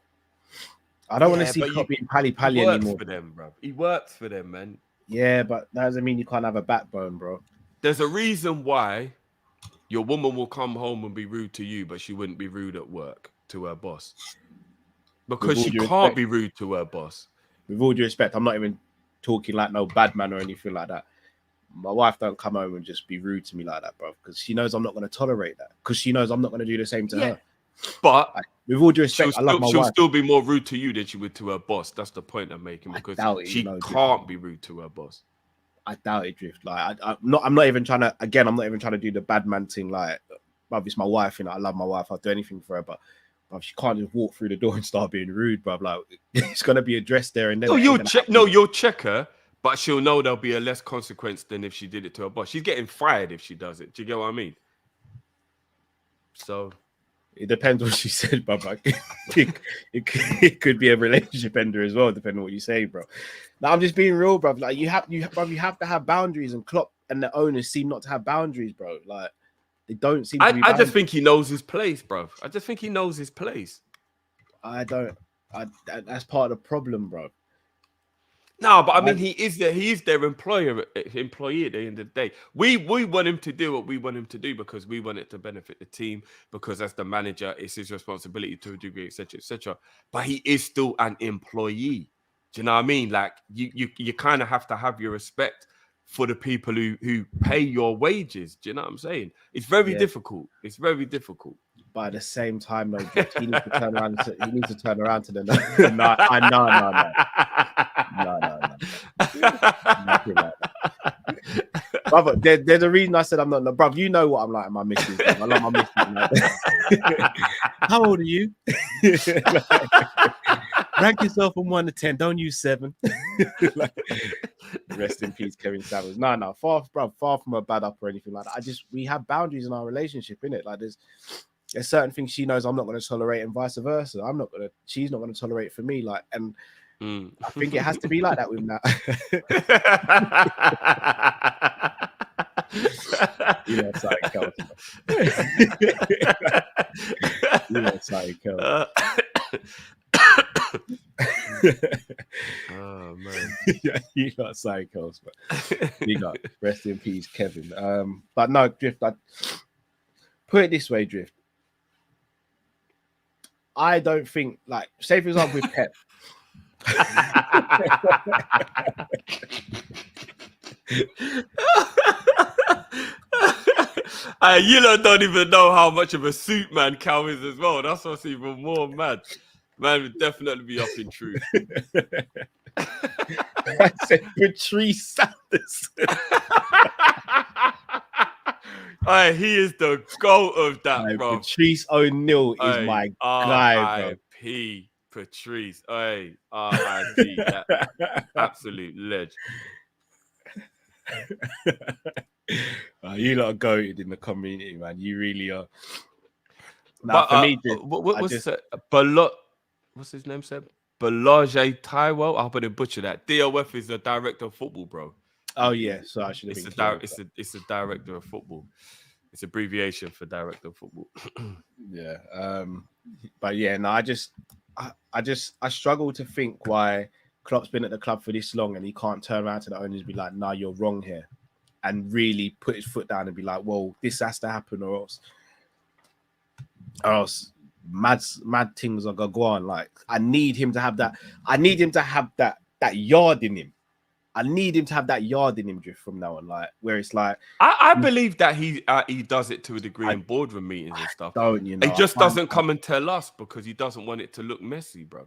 I don't want to see Klopp being pally anymore. For them, bro. He works for them, man. Yeah, but that doesn't mean you can't have a backbone, bro. There's a reason why your woman will come home and be rude to you, but she wouldn't be rude at work to her boss. Because she can't be rude to her boss. With all due respect, I'm not even talking like no bad man or anything like that. My wife don't come home and just be rude to me like that, bro, because she knows I'm not going to tolerate that. Because she knows I'm not going to do the same to her. But with all due respect, I love my wife. She'll still be more rude to you than she would to her boss. That's the point I'm making, because she can't be rude to her boss. I doubt it, Drift. Like I'm not even trying to. Again, I'm not even trying to do the bad man thing. Like, bruv, it's my wife, I love my wife. I'll do anything for her, but bruv, she can't just walk through the door and start being rude, bruv. Like, it's gonna be addressed there and then. You'll check her, but she'll know there'll be a less consequence than if she did it to her boss. She's getting fired if she does it. Do you get what I mean? So it depends what she said, bruv. It could be a relationship ender as well, depending on what you say, bro. Now I'm just being real, bruv. Like you have to have boundaries, and Klopp and the owners seem not to have boundaries, bro. Like They don't seem to be. I just think he knows his place, bro. I just think he knows his place. I don't. That's part of the problem, bro. No, but I mean, he is their employee at the end of the day. We want him to do what we want him to do because we want it to benefit the team, because as the manager, it's his responsibility to a degree, etc., etc. But he is still an employee. Do you know what I mean? Like, you kind of have to have your respect for the people who pay your wages. Do you know what I'm saying? It's very difficult. It's very difficult. But at the same time, though, he needs to turn around. He needs to turn around to the no. Nothing like that. Brother, there's a reason I said I'm not. Bruv, you know what I'm like. My missus. I love my missus. How old are you? Rank yourself from 1 to 10. Don't use 7. Rest in peace, Kevin Samuels. No, far from a bad up or anything like that. We have boundaries in our relationship, innit? Like there's certain things she knows I'm not going to tolerate, and vice versa. She's not going to tolerate for me. Like, and I think it has to be like that with that. You know, psycho. You know, psycho. Oh man, yeah, you got psychos, but you got rest in peace, Kevin. But no, Drift. Put it this way, Drift. I don't think, like, say for example with Pep. You lot don't even know how much of a suit man Cal is as well. That's what's even more mad. Man would definitely be up in truth. I said Patrice Sanders. He is the goat of that, bro. Patrice O'Neill is my guy, bro. R.I.P. Patrice. R.I.P. That absolute legend. You lot are goated in the community, man. You really are. But for me, what's his name, Seb? Balaje Taiwo. I hope I didn't butcher that. DOF is the director of football, bro. Oh yeah, so I should have been. It's a director of football. It's abbreviation for director of football. Yeah. But yeah, no, I struggle to think why Klopp's been at the club for this long and he can't turn around to the owners and be like, "Nah, you're wrong here," and really put his foot down and be like, "Well, this has to happen, or else mad things are gonna go on." Like, I need him to have that. I need him to have that yard in him. I need him to have that yard in him, Drift, from now on. Like, where it's like, I believe that he does it to a degree in boardroom meetings and stuff. Don't you know? He just doesn't come and tell us because he doesn't want it to look messy, bro.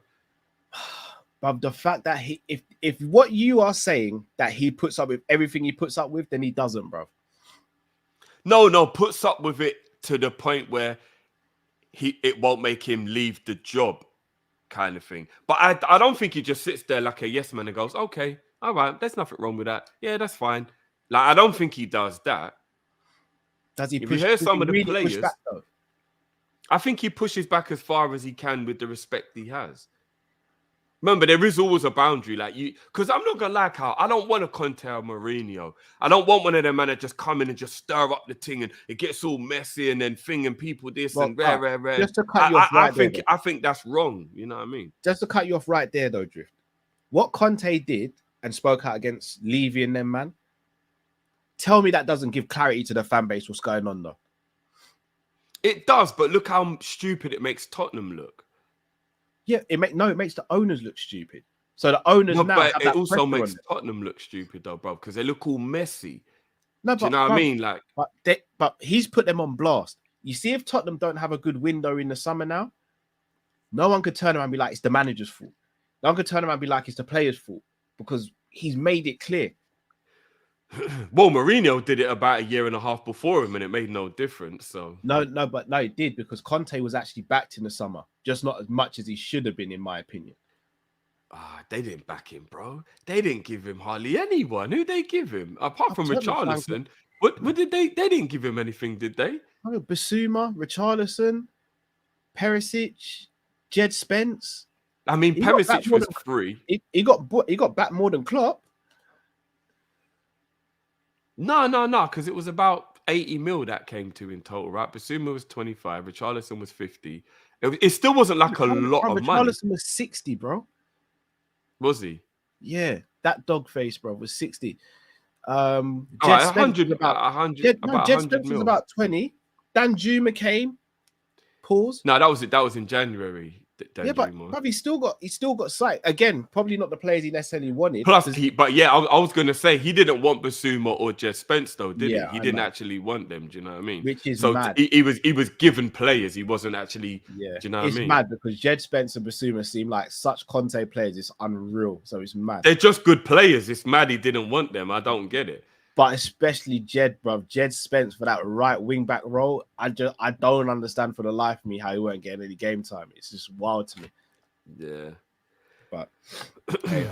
But the fact that if what you are saying that he puts up with everything he puts up with, then he doesn't, bro. No, puts up with it to the point where it won't make him leave the job, kind of thing. But I don't think he just sits there like a yes man and goes, "Okay, all right, there's nothing wrong with that. Yeah, that's fine." Like, I don't think he does that. Does he? If you hear some of the players, I think he pushes back as far as he can with the respect he has. Remember, there is always a boundary, like because I'm not gonna like how I don't want a Conte or Mourinho. I don't want one of them man that just come in and just stir up the thing and it gets all messy and then thinging people this and rare. Just to cut you off I think that's wrong. You know what I mean? Just to cut you off right there, though, Drift. What Conte did and spoke out against Levy and them, man. Tell me that doesn't give clarity to the fan base what's going on, though. It does, but look how stupid it makes Tottenham look. Yeah, it makes the owners look stupid. So the owners now, but it also makes Tottenham look stupid, though, bro, because they look all messy. No, do you know what I mean? Like, but he's put them on blast. You see, if Tottenham don't have a good window in the summer now, no one could turn around and be like it's the manager's fault. No one could turn around and be like it's the players' fault because he's made it clear. Well, Mourinho did it about a year and a half before him, and it made no difference. So no, it did because Conte was actually backed in the summer, just not as much as he should have been, in my opinion. They didn't back him, bro. They didn't give him hardly anyone. Who they give him apart from Richarlison? What did they? They didn't give him anything, did they? Basuma, Richarlison, Perisic, Jed Spence. I mean, Perisic was free. He got back more than Klopp. No, because it was about 80 mil that came to in total, right? Basuma was 25, Richarlison was 50. It still wasn't like a lot of money, Richarlison was 60, bro. was he? Yeah, that dog face, bro, was 60. All Jed right, Spence was 100, about 100, Jed, no, about Jed 100 Spence was mil. about 20. Dan Juma came. Pause. No, that was in January. Yeah, but he still got sight. Again, probably not the players he necessarily wanted. Plus, I was gonna say he didn't want Basuma or Jed Spence though, did Yeah, he? He didn't actually want them. Do you know what I mean? Which is so mad. He was given players. He wasn't actually. Yeah, do you know it's what I mean? mad because Jed Spence and Basuma seem like such Conte players. It's unreal. So it's mad. They're just good players. It's mad he didn't want them. I don't get it. But especially Jed, bro, Jed Spence for that right wing back role. I don't understand for the life of me how he weren't getting any game time. It's just wild to me. Yeah. But hey,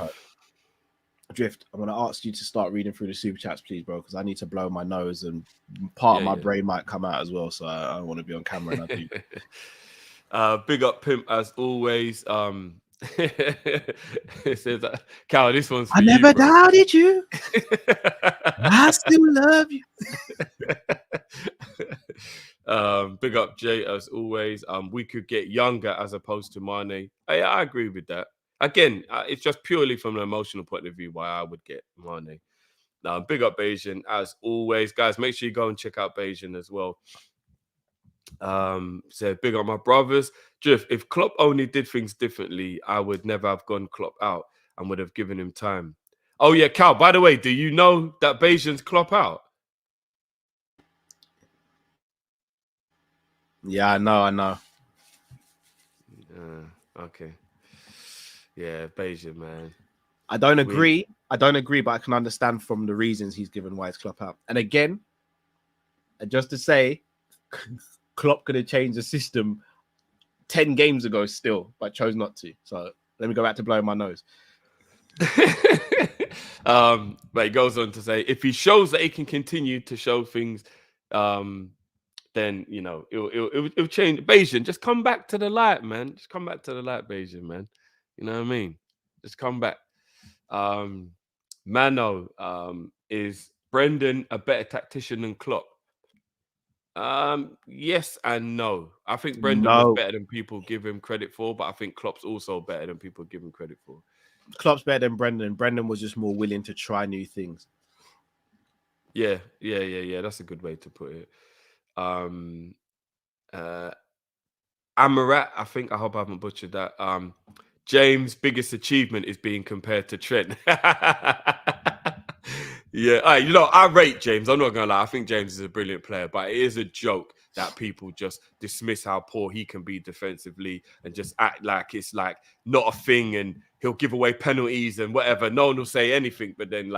Drift, I'm gonna ask you to start reading through the super chats, please, bro, because I need to blow my nose and part of my brain might come out as well. So I don't want to be on camera. And I do. Big up Pimp as always. It says that Cal, this one's for I never bro. doubted you. I still love you. Big up Jay as always. We could get younger as opposed to Mane. I agree with that. Again, it's just purely from an emotional point of view why I would get Mane. Now, big up Bayesian as always, guys. Make sure you go and check out Bayesian as well. Said big up my brothers. Drift, if Klopp only did things differently, I would never have gone Klopp out and would have given him time. Oh yeah, Cal. By the way, do you know that Bayesian's Klopp out? Yeah, I know. Okay. Yeah, Bayesian, man. I don't agree, but I can understand from the reasons he's given why it's Klopp out. And again, just to say, Klopp could have changed the system 10 games ago still, but chose not to. So let me go back to blowing my nose. But he goes on to say, if he shows that he can continue to show things, then you know it'll change. Bayesian, just come back to the light, man. Just come back to the light, Bayesian, man. You know what I mean? Just come back. Mano, is Brendan a better tactician than Klopp? Yes and no. I think Brendan was better than people give him credit for, but I think Klopp's also better than people give him credit for. Klopp's better than Brendan. Brendan was just more willing to try new things. Yeah. That's a good way to put it. Amarat, I hope I haven't butchered that. James' biggest achievement is being compared to Trent. Yeah, I rate James. I'm not gonna lie. I think James is a brilliant player, but it is a joke that people just dismiss how poor he can be defensively and just act like it's like not a thing, and he'll give away penalties and whatever. No one will say anything, but then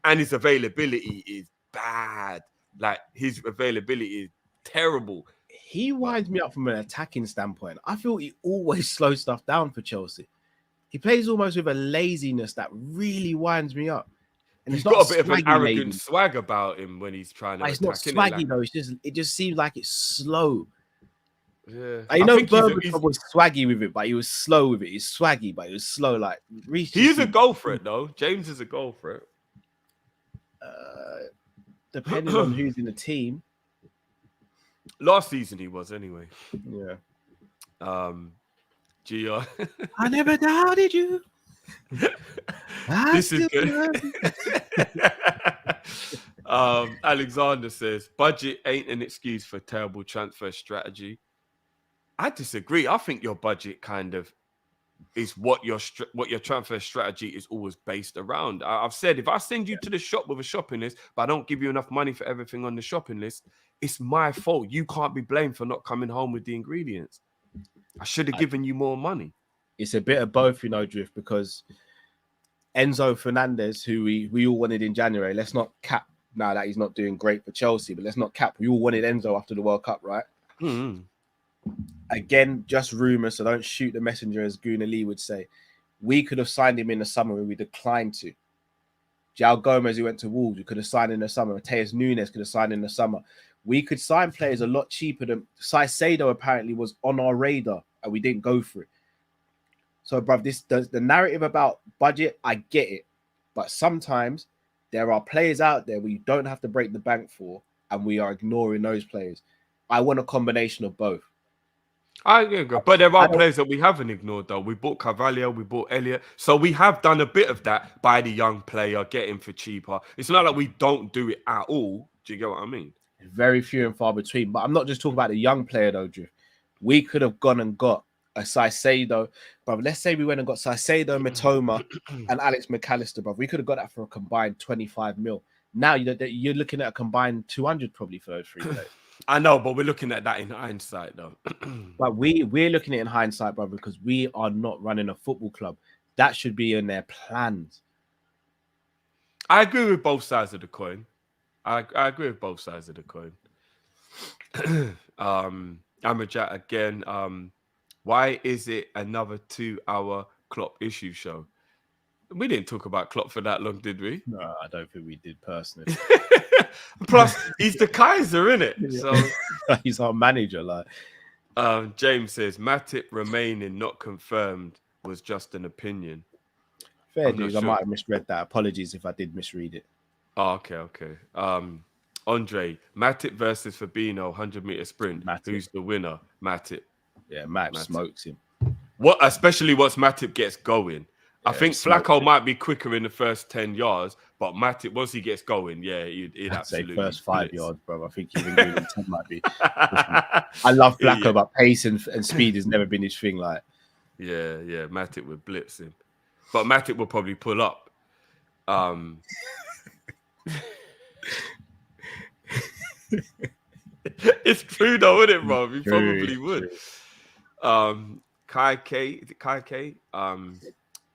and his availability is bad. Like his availability is terrible. He winds me up from an attacking standpoint. I feel he always slows stuff down for Chelsea. He plays almost with a laziness that really winds me up. And he's got a bit of an arrogant swag about him when he's trying to attack. It's not swaggy though. It just seems like it's slow. Yeah, I know Berbatov was swaggy with it, but he was slow with it. He's swaggy, but he was slow. Like he is a goal threat though. James is a goal threat. Depending on who's in the team. Last season he was anyway. Yeah. GR. I never doubted you. This is good. Alexander says budget ain't an excuse for terrible transfer strategy. I disagree. I think your budget kind of is what your transfer strategy is always based around. I've said if I send you to the shop with a shopping list, but I don't give you enough money for everything on the shopping list, it's my fault. You can't be blamed for not coming home with the ingredients. I should have given you more money. It's a bit of both, Drift, because Enzo Fernandez, who we all wanted in January, let's not cap now that he's not doing great for Chelsea, but let's not cap. We all wanted Enzo after the World Cup, right? Mm-hmm. Again, just rumours, so don't shoot the messenger, as Guna Lee would say. We could have signed him in the summer and we declined to. João Gomez, who went to Wolves, we could have signed in the summer. Mateus Nunes could have signed in the summer. We could sign players a lot cheaper than Caicedo apparently was on our radar and we didn't go for it. So, bruv, the narrative about budget, I get it. But sometimes There are players out there where you don't have to break the bank for, and we are ignoring those players. I want a combination of both. I agree, but there I are don't. players that we haven't ignored though. We bought Carvalho, we bought Elliott, so we have done a bit of that by the young player, get him for cheaper. It's not like we don't do it at all. Do you get what I mean? Very few and far between. But I'm not just talking about the young player though, Drew. We could have gone and got a Saicedo, but let's say we went and got Saicedo, Matoma, and Alex McAllister, bro. We could have got that for a combined 25 mil. Now you're looking at a combined 200 probably for those 3 players. I know, but we're looking at that in hindsight, though. But we're looking at it in hindsight, bro, because we are not running a football club. That should be in their plans. I agree with both sides of the coin. I agree with both sides of the coin. Amajat again. Why is it another 2-hour Klopp issue show? We didn't talk about Klopp for that long, did we? No, I don't think we did personally. Plus, he's the Kaiser, innit? So he's our manager. Like James says, Matip remaining not confirmed was just an opinion. Fair dues. I might have misread that. Apologies if I did misread it. Oh, okay. Andre, Matip versus Fabinho, 100-meter sprint. Matip. Who's the winner? Matip. Yeah, Matip smokes him. Especially once Matip gets going. I think Flacco might be quicker in the first 10 yards, but Matip, once he gets going, he'd absolutely say first 5 yards, bro. I think even going 10 might be. I love Flacco, but pace and speed has never been his thing. Like, yeah, Matip would blitz him, but Matip will probably pull up. It's true though, isn't it, bro? He probably would. Kai K.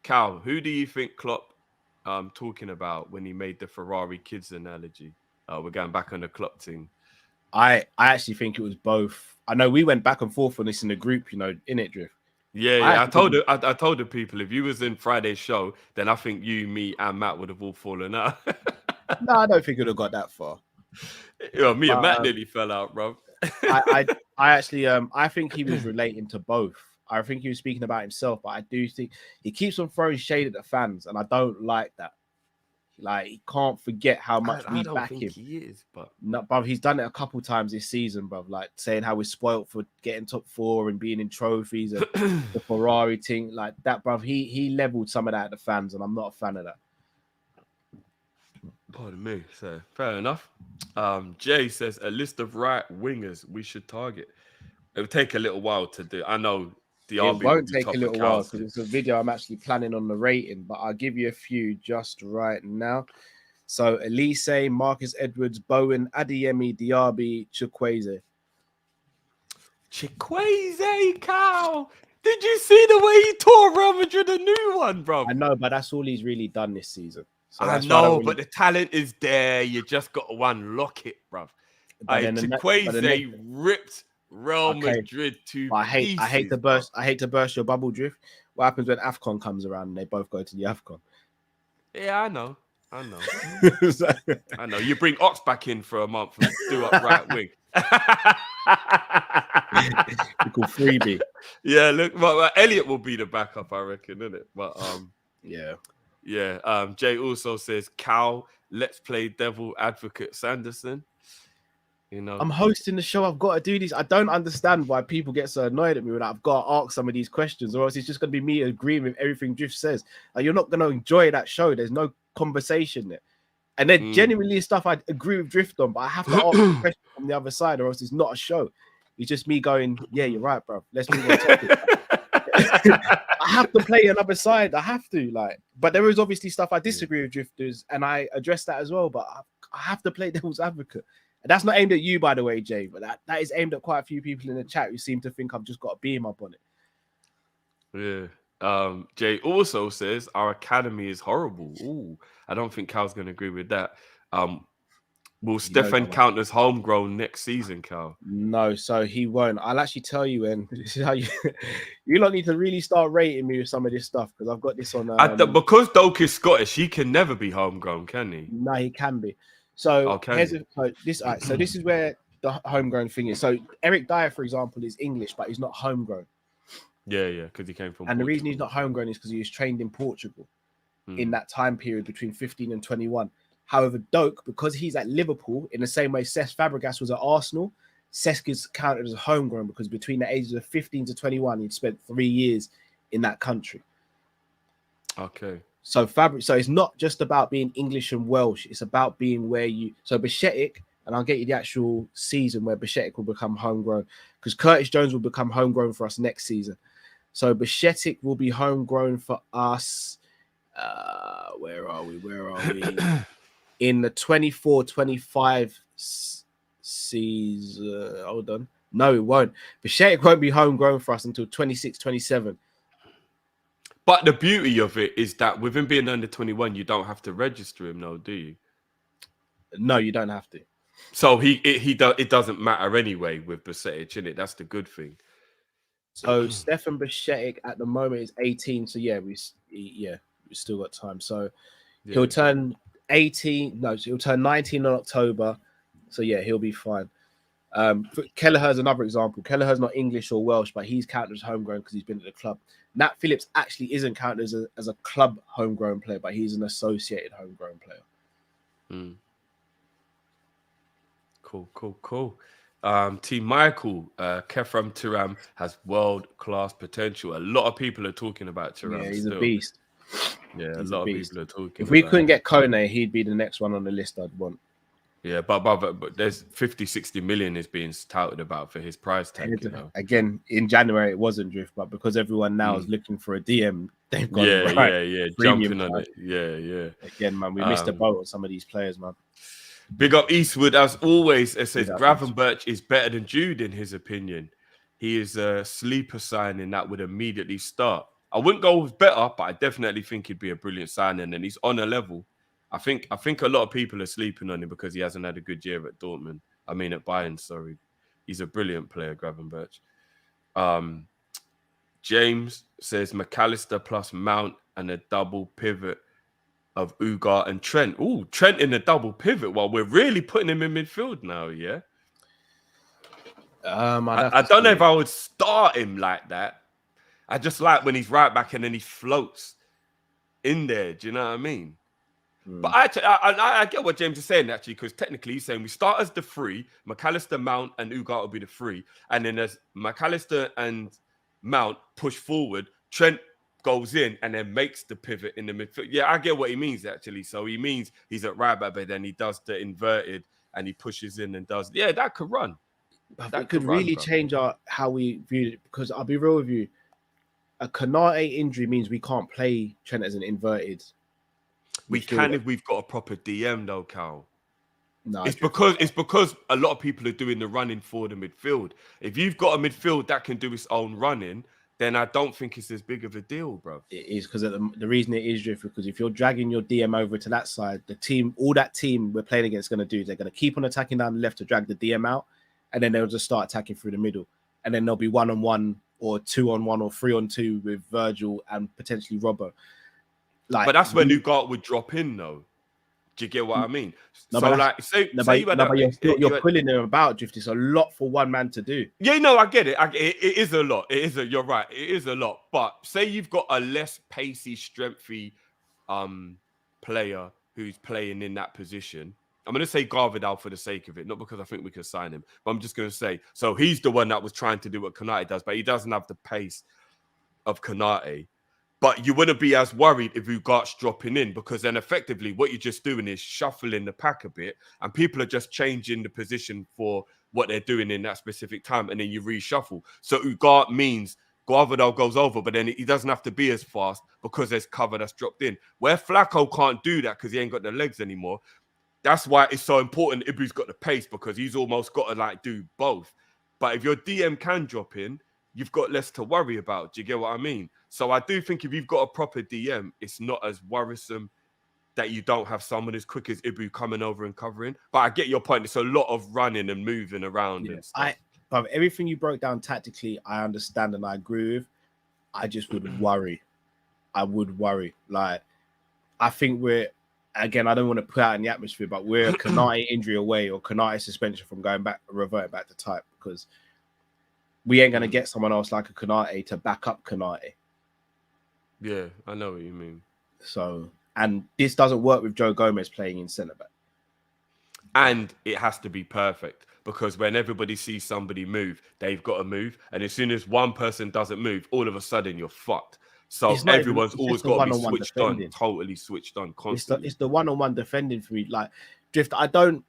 Cal, who do you think Klopp talking about when he made the Ferrari kids analogy? We're going back on the Klopp thing. I actually think it was both. I know we went back and forth on this in the group, in it, Drift. Yeah. I told the people if you was in Friday's show, then I think you, me, and Matt would have all fallen out. No, I don't think it would have got that far. Me and Matt nearly fell out, bro. I actually I think he was relating to both. I think he was speaking about himself, but I do think he keeps on throwing shade at the fans, and I don't like that. Like, he can't forget how much we back him. He is, but he's done it a couple times this season, bro. Like saying how we're spoiled for getting top 4 and being in trophies and the Ferrari thing, like that, bro. He leveled some of that at the fans, and I'm not a fan of that. Pardon me. So fair enough. Jay says a list of right wingers we should target. It will take a little while to do. I know. It won't take a little while because it's a video I'm actually planning on narrating, but I'll give you a few just right now. So Elise, Marcus Edwards, Bowen, Adeyemi, Diaby, Chukwueze, Cal. Did you see the way he tore Real Madrid a new one, bro? I know, but that's all he's really done this season. So I know, but the talent is there. You just got to unlock it, bro. Chukwueze ripped Real Madrid to pieces. I hate to burst your bubble, Drift. What happens when AFCON comes around and they both go to the AFCON? Yeah, I know. I know. You bring Ox back in for a month and do up right wing. We call freebie. Yeah, look, but Elliot will be the backup, I reckon, isn't it? But yeah. Jay also says, Cal, let's play devil advocate Sanderson. I'm hosting the show. I've got to do these. I don't understand why people get so annoyed at me when I've got to ask some of these questions, or else it's just going to be me agreeing with everything Drift says. Like, you're not going to enjoy that show. There's no conversation there. And then genuinely stuff I agree with Drift on, but I have to ask a question from the other side, or else it's not a show. It's just me going, yeah, you're right, bro. Let's move on topic. I have to play another side. I have to, but there is obviously stuff I disagree with Drifters, and I address that as well. But I have to play devil's advocate. And that's not aimed at you, by the way, Jay, but that is aimed at quite a few people in the chat who seem to think I've just got a beam up on it. Yeah. Jay also says our academy is horrible. Ooh, I don't think Cal's going to agree with that. Will Stefan count as homegrown next season, Cal? No, so he won't. I'll actually tell you when. This is how you lot need to really start rating me with some of this stuff, because I've got this on. Because Doak is Scottish, he can never be homegrown, can he? No, he can be. So this is where the homegrown thing is. So Eric Dyer, for example, is English, but he's not homegrown. Yeah, because he came from. And Portugal. The reason he's not homegrown is because he was trained in Portugal in that time period between 15 and 21. However, Doak, because he's at Liverpool, in the same way Cesc Fabregas was at Arsenal, Cesc is counted as a homegrown because between the ages of 15 to 21, he'd spent 3 years in that country. Okay. So it's not just about being English and Welsh. It's about being where you. So Bashetic, and I'll get you the actual season where Bashetic will become homegrown, because Curtis Jones will become homegrown for us next season. So Bashetic will be homegrown for us. Where are we? In the 24-25 season. Hold on. No, it won't. Bashetic won't be homegrown for us until 26-27. But the beauty of it is that with him being under 21, you don't have to register him, no, do you? No, you don't have to. So it doesn't matter anyway with Bashetic, innit? That's the good thing. So Stefan Bashetic at the moment is 18. So yeah, we still got time. So he'll turn 18. No, so he'll turn 19 in October. So yeah, he'll be fine. Kelleher's another example. Kelleher's not English or Welsh, but he's counted as homegrown because he's been at the club. Nat Phillips actually isn't counted as a club homegrown player, but he's an associated homegrown player. Cool. Team Michael, Kefram Turam has world-class potential. A lot of people are talking about Turam. Yeah, he's still. a beast. Yeah, a lot of people are talking. If we couldn't get Kone, he'd be the next one on the list I'd want. Yeah, but there's 50-60 million is being touted about for his price tag. You know? Again, in January it wasn't Drift, but because everyone now is looking for a DM, they've got jumping on it. Yeah. Again, man, we missed a boat on some of these players, man. Big up Eastwood as always. It says Gravenberch is better than Jude in his opinion. He is a sleeper signing that would immediately start. I wouldn't go with better, but I definitely think he'd be a brilliant signing, and he's on a level. I think a lot of people are sleeping on him because he hasn't had a good year at Dortmund. I mean at Bayern, sorry. He's a brilliant player, Gravenberch. James says McAllister plus Mount and a double pivot of Ugart and Trent. Ooh, Trent in a double pivot. Well, we're really putting him in midfield now, yeah? I don't know if I would start him like that. I just like when he's right back and then he floats in there. Do you know what I mean? But I get what James is saying, actually, because technically he's saying we start as the three, McAllister, Mount, and Ugart will be the three. And then as McAllister and Mount push forward, Trent goes in and then makes the pivot in the midfield. Yeah, I get what he means, actually. So he means he's at right back, but then he does the inverted and he pushes in and does... Yeah, that could run. That could really change how we view it, because I'll be real with you. A Konate injury means we can't play Trent as an inverted. We can if we've got a proper DM though, Cal. No, it's because a lot of people are doing the running for the midfield. If you've got a midfield that can do its own running, then I don't think it's as big of a deal, bro. It is, because the reason it is, Drift, because if you're dragging your DM over to that side, all that team we're playing against is going to do, they're going to keep on attacking down the left to drag the DM out, and then they'll just start attacking through the middle, and then there'll be 1-on-1 or 2-on-1 or 3-on-2 with Virgil and potentially Robbo. But that's when Ugart would drop in, though. Do you get what I mean? No, so, like, say you're pulling them about, Drift. It's a lot for one man to do. Yeah, no, I get it. It is a lot. You're right. It is a lot. But say you've got a less pacey, strengthy player who's playing in that position. I'm going to say Garvidal for the sake of it, not because I think we can sign him. But I'm just going to say, so he's the one that was trying to do what Konate does, but he doesn't have the pace of Konate. But you wouldn't be as worried if Ugart's dropping in, because then effectively what you're just doing is shuffling the pack a bit, and people are just changing the position for what they're doing in that specific time, and then you reshuffle. So Ugart means Guavidal goes over, but then he doesn't have to be as fast because there's cover that's dropped in. Where Flacco can't do that because he ain't got the legs anymore, that's why it's so important Ibu's got the pace, because he's almost got to like do both. But if your DM can drop in, you've got less to worry about. Do you get what I mean? So I do think if you've got a proper DM, it's not as worrisome that you don't have someone as quick as Ibu coming over and covering. But I get your point. It's a lot of running and moving around and stuff. But everything you broke down tactically, I understand and I agree with. I just would worry. I would worry. Like, I think again, I don't want to put out in the atmosphere, but we're a Konate injury away or Konate suspension from reverting back to type, because we ain't going to get someone else like a Konate to back up Konate. Yeah, I know what you mean. So And this doesn't work with Joe Gomez playing in centre back. And it has to be perfect, because when everybody sees somebody move, they've got to move. And as soon as one person doesn't move, all of a sudden you're fucked. So everyone's always got to be switched on, totally switched on constantly. It's the one-on-one defending for me. Like, Drift,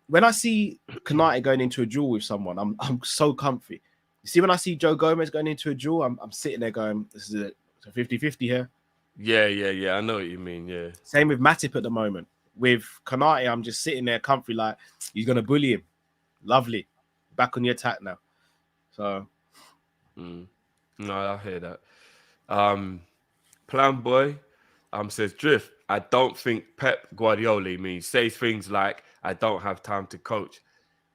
when I see Konate going into a duel with someone, I'm so comfy. You see, when I see Joe Gomez going into a duel, I'm sitting there going, this is a 50-50 here. Yeah. I know what you mean, yeah. Same with Matip at the moment. With Konate, I'm just sitting there comfy, like, he's going to bully him. Lovely. Back on the attack now. So. No, I hear that. Plan Boy says, Drift, I don't think Pep Guardiola says things like, I don't have time to coach.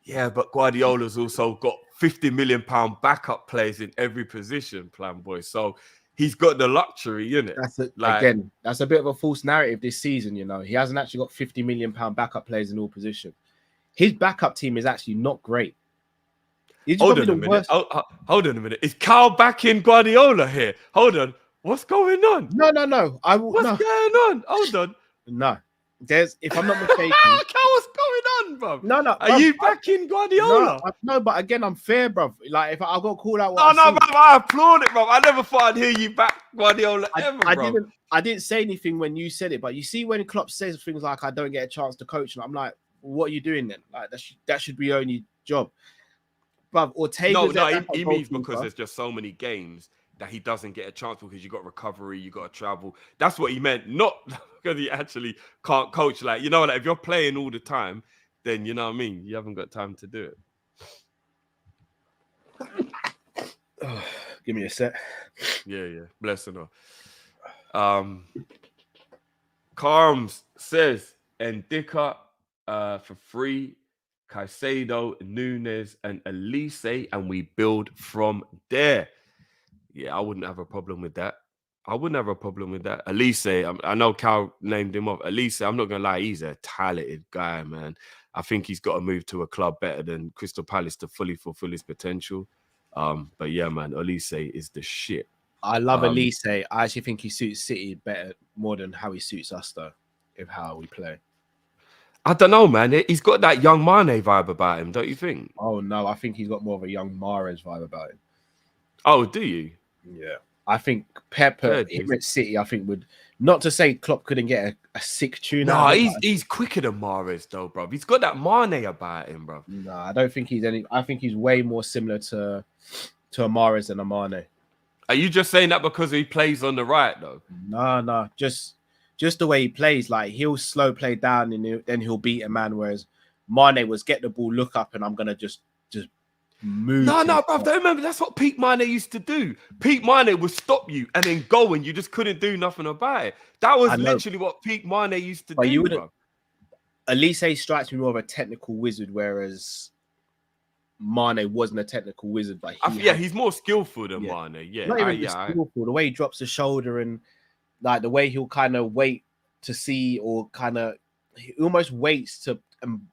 Yeah, but Guardiola's also got £50 million backup players in every position, Plan Boy. So he's got the luxury, isn't it? Again, that's a bit of a false narrative this season, you know. He hasn't actually got £50 million backup players in all positions. His backup team is actually not great. Hold on a minute. Hold on a minute. Is Cal back in Guardiola here? Hold on. What's going on? No. What's going on? Hold on. No. If I'm not mistaken. Cal, what's going on, bro? No. Are you back in Guardiola? No, but again, I'm fair, bro. Like, if I got called out. Bro, I applaud it, bro. I never thought I'd hear you back Guardiola bro. I didn't say anything when you said it, but you see when Klopp says things like, I don't get a chance to coach, and I'm like, what are you doing then? Like, that should be your only job. Bruv, Ortega. He means because there's just so many games that he doesn't get a chance because you got recovery, you got to travel. That's what he meant, not because he actually can't coach. Like, you know, like if you're playing all the time, then you know what I mean. You haven't got time to do it. Give me a sec. Yeah. Bless her. Carms says, Ndicka for free, Caicedo, Nunes, and Elise, and we build from there. Yeah, I wouldn't have a problem with that. Elise, I know Cal named him off. Elise, I'm not going to lie, he's a talented guy, man. I think he's got to move to a club better than Crystal Palace to fully fulfill his potential. But yeah, man, Elise is the shit. I love Elise. I actually think he suits City better more than how he suits us, though, if how we play. I don't know, man. He's got that young Mane vibe about him, don't you think? Oh, no. I think he's got more of a young Mahrez vibe about him. Oh, do you? Yeah. I think Pep at City, I think would... Not to say Klopp couldn't get a sick tune. No, he's quicker than Mahrez, though, bro. He's got that Mane about him, bro. No, I don't think he's any... I think he's way more similar to a Mahrez than a Mane. Are you just saying that because he plays on the right, though? No. Just the way he plays, like he'll slow play down and then he'll beat a man. Whereas Mane was get the ball, look up, and I'm gonna just move. No, bro. Don't remember that's what Peak Mane used to do. Peak Mane would stop you and then go, and you just couldn't do nothing about it. That was literally what Peak Mane used to do. Bro. Elise strikes me more of a technical wizard, whereas Mane wasn't a technical wizard. But he's more skillful than Mane. Yeah, not even skillful. The way he drops the shoulder and. Like the way he'll kind of wait to see, or kind of he almost waits to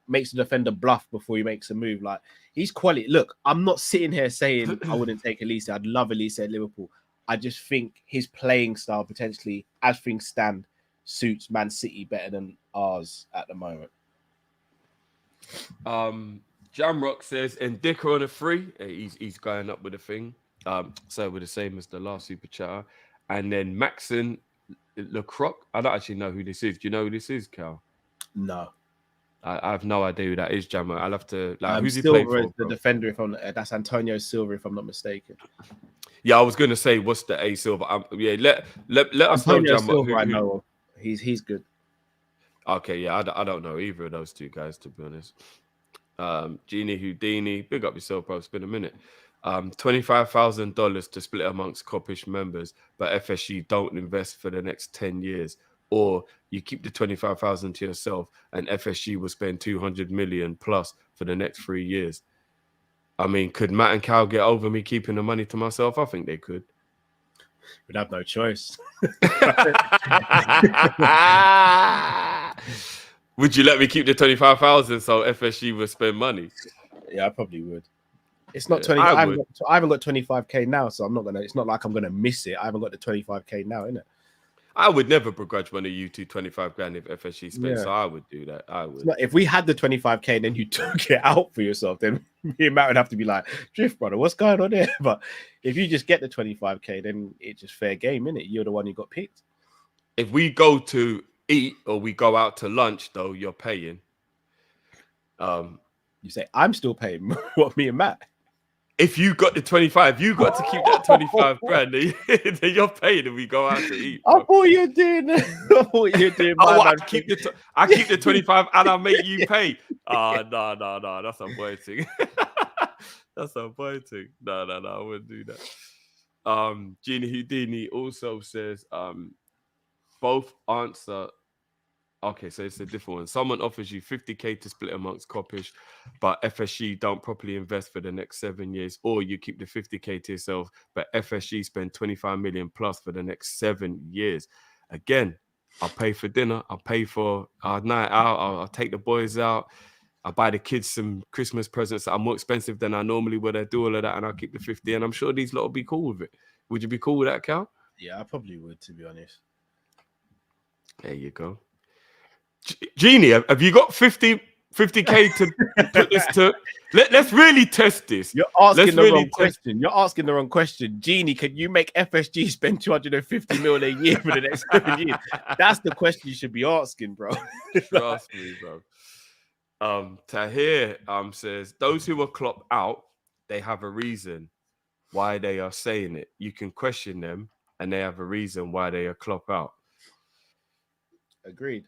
makes the defender bluff before he makes a move. Like he's quality. Look, I'm not sitting here saying I wouldn't take Elise. I'd love Elise at Liverpool. I just think his playing style potentially, as things stand, suits Man City better than ours at the moment. Jamrock says, Ndicka on a free. He's going up with a thing. So we're the same as the last super chatter. And then Maxon Lecroc. I don't actually know who this is. Do you know who this is, Cal? No. I have no idea who that is, Jammer. I'll have to. Like, who's he playing for? The defender. That's Antonio Silva, if I'm not mistaken. Yeah, I was going to say, what's the A Silva? Let us know, Jammer. Silva, I know. He's good. Okay, yeah, I don't know either of those two guys, to be honest. Genie Houdini, big up yourself, bro. It's been a minute. $25,000 to split amongst Kop-Ish members, but FSG don't invest for the next 10 years. Or you keep the 25,000 to yourself, and FSG will spend 200 million plus for the next 3 years. I mean, could Matt and Cal get over me keeping the money to myself? I think they could. We'd have no choice. Would you let me keep the 25,000 so FSG would spend money? Yeah, I probably would. It's not 20. I haven't got 25k now, so I'm not gonna. It's not like I'm gonna miss it. I haven't got the 25k now, innit? I would never begrudge one of you two 25 grand if FSG spent. Yeah. So I would do that. I would. If we had the 25k and then you took it out for yourself, then me and Matt would have to be like, Drift, brother, what's going on there? But if you just get the 25k, then it's just fair game, innit? You're the one who got picked. If we go to eat or we go out to lunch, though, you're paying. You say, I'm still paying. What, me and Matt? If you got the 25, you got to keep that 25 grand. Then you're paying and we go out to eat. I thought you were doing. I thought you were doing. I keep the 25 and I make you pay. No. That's a boy thing. That's a boy thing. No. I wouldn't do that. Genie Houdini also says, both answer. Okay, so it's a different one. Someone offers you 50k to split amongst Kopish, but FSG don't properly invest for the next 7 years, or you keep the 50k to yourself, but FSG spend 25 million plus for the next 7 years. Again, I'll pay for dinner. I'll pay for our night out. I'll take the boys out. I'll buy the kids some Christmas presents that are more expensive than I normally would. I do all of that, and I'll keep the 50. And I'm sure these lot will be cool with it. Would you be cool with that, Cal? Yeah, I probably would, to be honest. There you go. Genie, have you got 50k to put this to? Let's really test this. You're asking the wrong question. You're asking the wrong question. Genie, can you make FSG spend 250 million a year for the next 7 years? That's the question you should be asking, bro. Trust me, bro. Tahir says, those who are Klopp out, they have a reason why they are saying it. You can question them, and they have a reason why they are Klopp out. Agreed.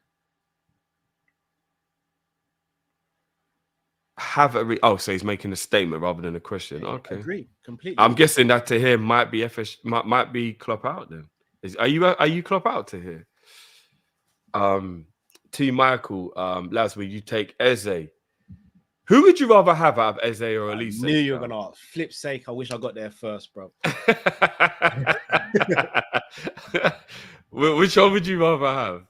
So he's making a statement rather than a question. Okay, agree completely. I'm guessing that to hear might be Klopp out then. Are you Klopp out to hear? To Michael, Laz, will you take Eze? Who would you rather have out of Eze or Elise? I knew you were gonna ask. Flip's sake, I wish I got there first, bro. Which one would you rather have?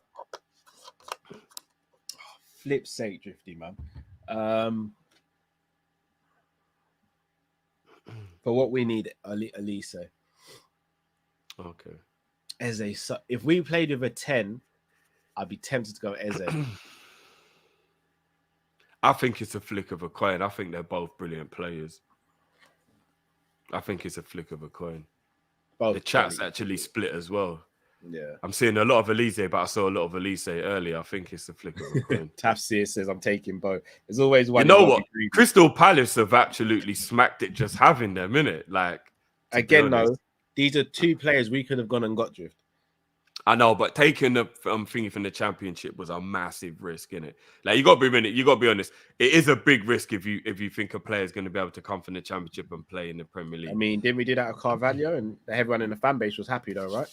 Flip's sake, Drifty, man. For what we need, Elise. Okay. Eze. So if we played with a 10, I'd be tempted to go Eze. I think it's a flick of a coin. I think they're both brilliant players. I think it's a flick of a coin. Both the chat's actually split as well. Yeah. I'm seeing a lot of Elise, but I saw a lot of Elise earlier. I think it's a flick of a coin. Tafsir says, I'm taking both. There's always one. You know what? Crystal Palace have absolutely smacked it just having them, innit? Like, again, though, these are two players we could have gone and got Drift. I know, but taking the thingy from the Championship was a massive risk, innit? Like, you got to be honest. It is a big risk if you think a player is going to be able to come from the Championship and play in the Premier League. I mean, didn't we do that at Carvalho? And everyone in the fan base was happy, though, right?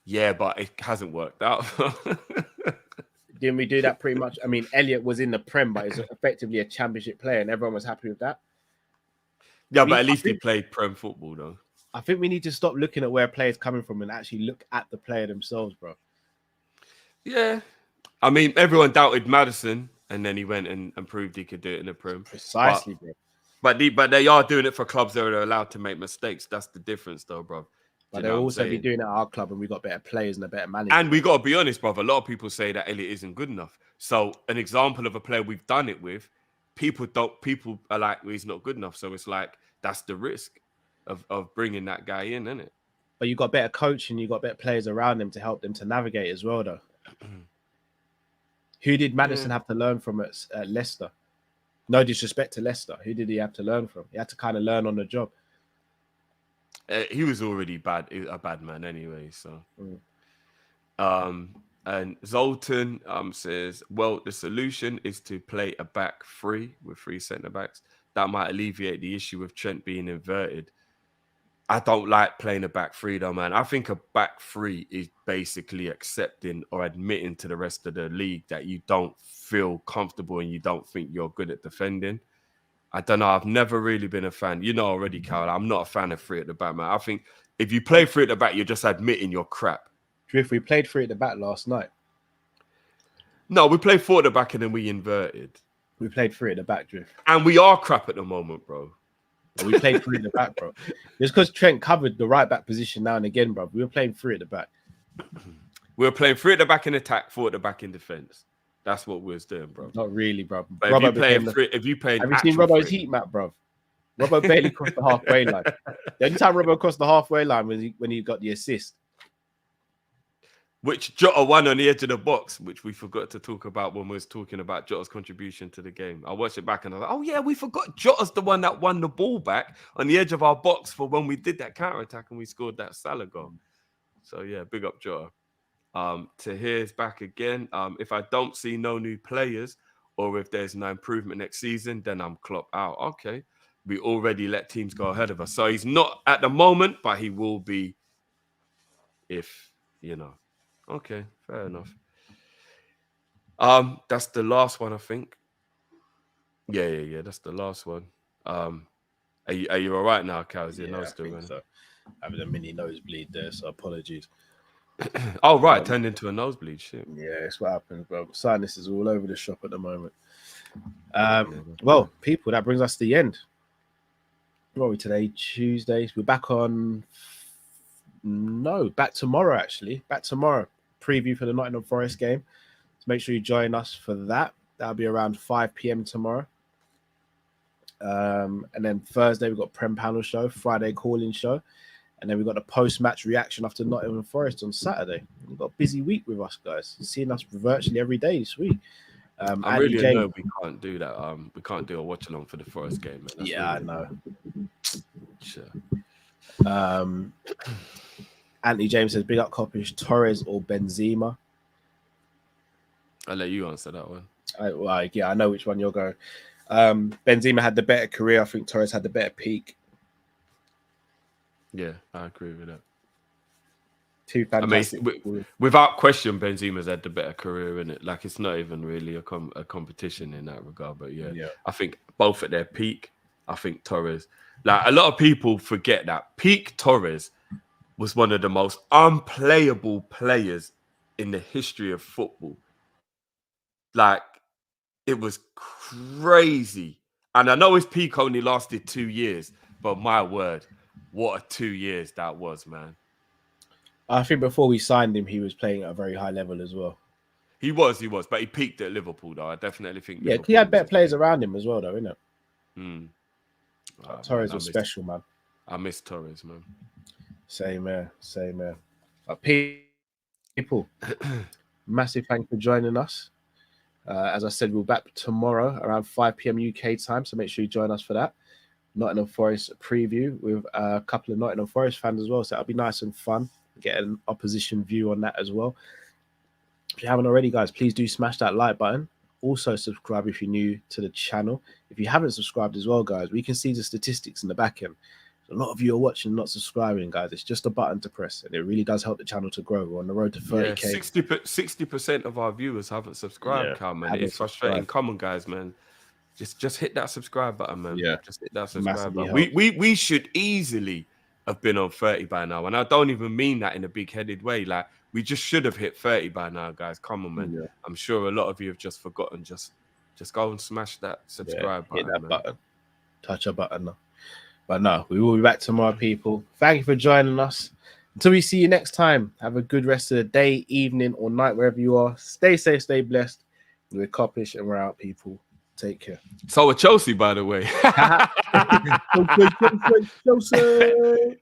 Yeah, but it hasn't worked out. Didn't we do that pretty much? I mean, Elliot was in the Prem, but he's effectively a Championship player, and everyone was happy with that. Yeah, but at least he played Prem football, though. I think we need to stop looking at where players coming from and actually look at the player themselves, bro. Yeah. I mean, everyone doubted Maddison, and then he went and proved he could do it in the Prem. Precisely, bro. But they are doing it for clubs that are allowed to make mistakes. That's the difference, though, bro. But they'll also be doing it at our club, and we got better players and a better manager. And we got to be honest, brother. A lot of people say that Elliot isn't good enough. So an example of a player we've done it with, people are like, well, he's not good enough. So it's like, that's the risk of bringing that guy in, isn't it? But you got better coach and you got better players around them to help them to navigate as well, though. Who did Maddison have to learn from at Leicester? No disrespect to Leicester. Who did he have to learn from? He had to kind of learn on the job. He was already a bad man anyway. So, and Zoltan says, well, the solution is to play a back three with 3 centre backs. That might alleviate the issue with Trent being inverted. I don't like playing a back three, though, man. I think a back three is basically accepting or admitting to the rest of the league that you don't feel comfortable and you don't think you're good at defending. I don't know. I've never really been a fan. You know already, Carl. I'm not a fan of 3 at the back, man. I think if you play 3 at the back, you're just admitting you're crap. Drift, we played 3 at the back last night. No, we played 4 at the back and then we inverted. We played 3 at the back, Drift. And we are crap at the moment, bro. We played 3 at the back, bro. It's because Trent covered the right back position now and again, bro. We were playing 3 at the back. We were playing 3 at the back in attack, 4 at the back in defense. That's what we was doing, bro. Not really, bro. But Robbo if you playing, have you seen Robbo's heat map, bro? Robbo barely crossed the halfway line. The only time Robbo crossed the halfway line was when he got the assist. Which Jota won on the edge of the box, which we forgot to talk about when we was talking about Jota's contribution to the game. I watched it back and I was like, oh yeah, we forgot Jota's the one that won the ball back on the edge of our box for when we did that counter-attack and we scored that Salah goal. So yeah, big up Jota. Tahir's back again. If I don't see no new players or if there's no improvement next season, then I'm Klopp out. Okay. We already let teams go ahead of us. So he's not at the moment, but he will be if, you know. Okay, fair enough. That's the last one, I think. Yeah. That's the last one. Are you all right now, Cal? Is your nose still running? So. Having a mini nosebleed there, so apologies. Oh, right, turned into a nosebleed. Shit. Yeah, that's what happens, bro. Sinus is all over the shop at the moment. Well, people, that brings us to the end. What are we today? Tuesday. We're back on. No, back tomorrow, actually. Back tomorrow. Preview for the Nottingham Forest game. So make sure you join us for that. That'll be around 5 p.m. tomorrow. And then Thursday, we've got Prem Panel Show, Friday Calling Show. And then we've got the post-match reaction after Nottingham Forest on Saturday. We've got a busy week with us, guys. You're seeing us virtually every day this week. I really know we can't do that. We can't do a watch-along for the Forest game. Man. Yeah, really... I know. Sure. Anthony James says, big up Kopish, Torres or Benzema? I'll let you answer that one. I know which one you're going. Benzema had the better career. I think Torres had the better peak. Yeah, I agree with that. Two fantastic. Without question, Benzema's had the better career in it. Like, it's not even really a competition in that regard. But yeah, I think both at their peak. I think Torres. Like, a lot of people forget that peak Torres was one of the most unplayable players in the history of football. Like, it was crazy. And I know his peak only lasted 2 years, but my word, what a 2 years that was, man. I think before we signed him, he was playing at a very high level as well. He was, but he peaked at Liverpool, though. I definitely think. Yeah, he had better players around him as well, though, innit? Torres was special, man. I miss Torres, man. Same here. People, massive thanks for joining us. As I said, we'll be back tomorrow around 5 p.m. UK time, so make sure you join us for that. Nottingham Forest preview with a couple of Nottingham Forest fans as well, so that'll be nice and fun. Get an opposition view on that as well. If you haven't already, guys, please do smash that like button. Also, subscribe if you're new to the channel. If you haven't subscribed as well, guys, we can see the statistics in the back end. A lot of you are watching, not subscribing, guys. It's just a button to press, and it really does help the channel to grow. We're on the road to 30K. Yeah, 60% of our viewers haven't subscribed, Cal, man. It's frustrating. Come on, guys, man. Just hit that subscribe button, man. Yeah, just hit that subscribe button. We should easily have been on 30 by now, and I don't even mean that in a big-headed way. Like, we just should have hit 30 by now, guys. Come on, man. Yeah. I'm sure a lot of you have just forgotten. Just go and smash that subscribe button. Hit that button. Touch a button now. But no, we will be back tomorrow, people. Thank you for joining us. Until we see you next time, have a good rest of the day, evening, or night, wherever you are. Stay safe, stay blessed. We're Kop-Ish, and we're out, people. Take care. So we're Chelsea, by the way. Chelsea.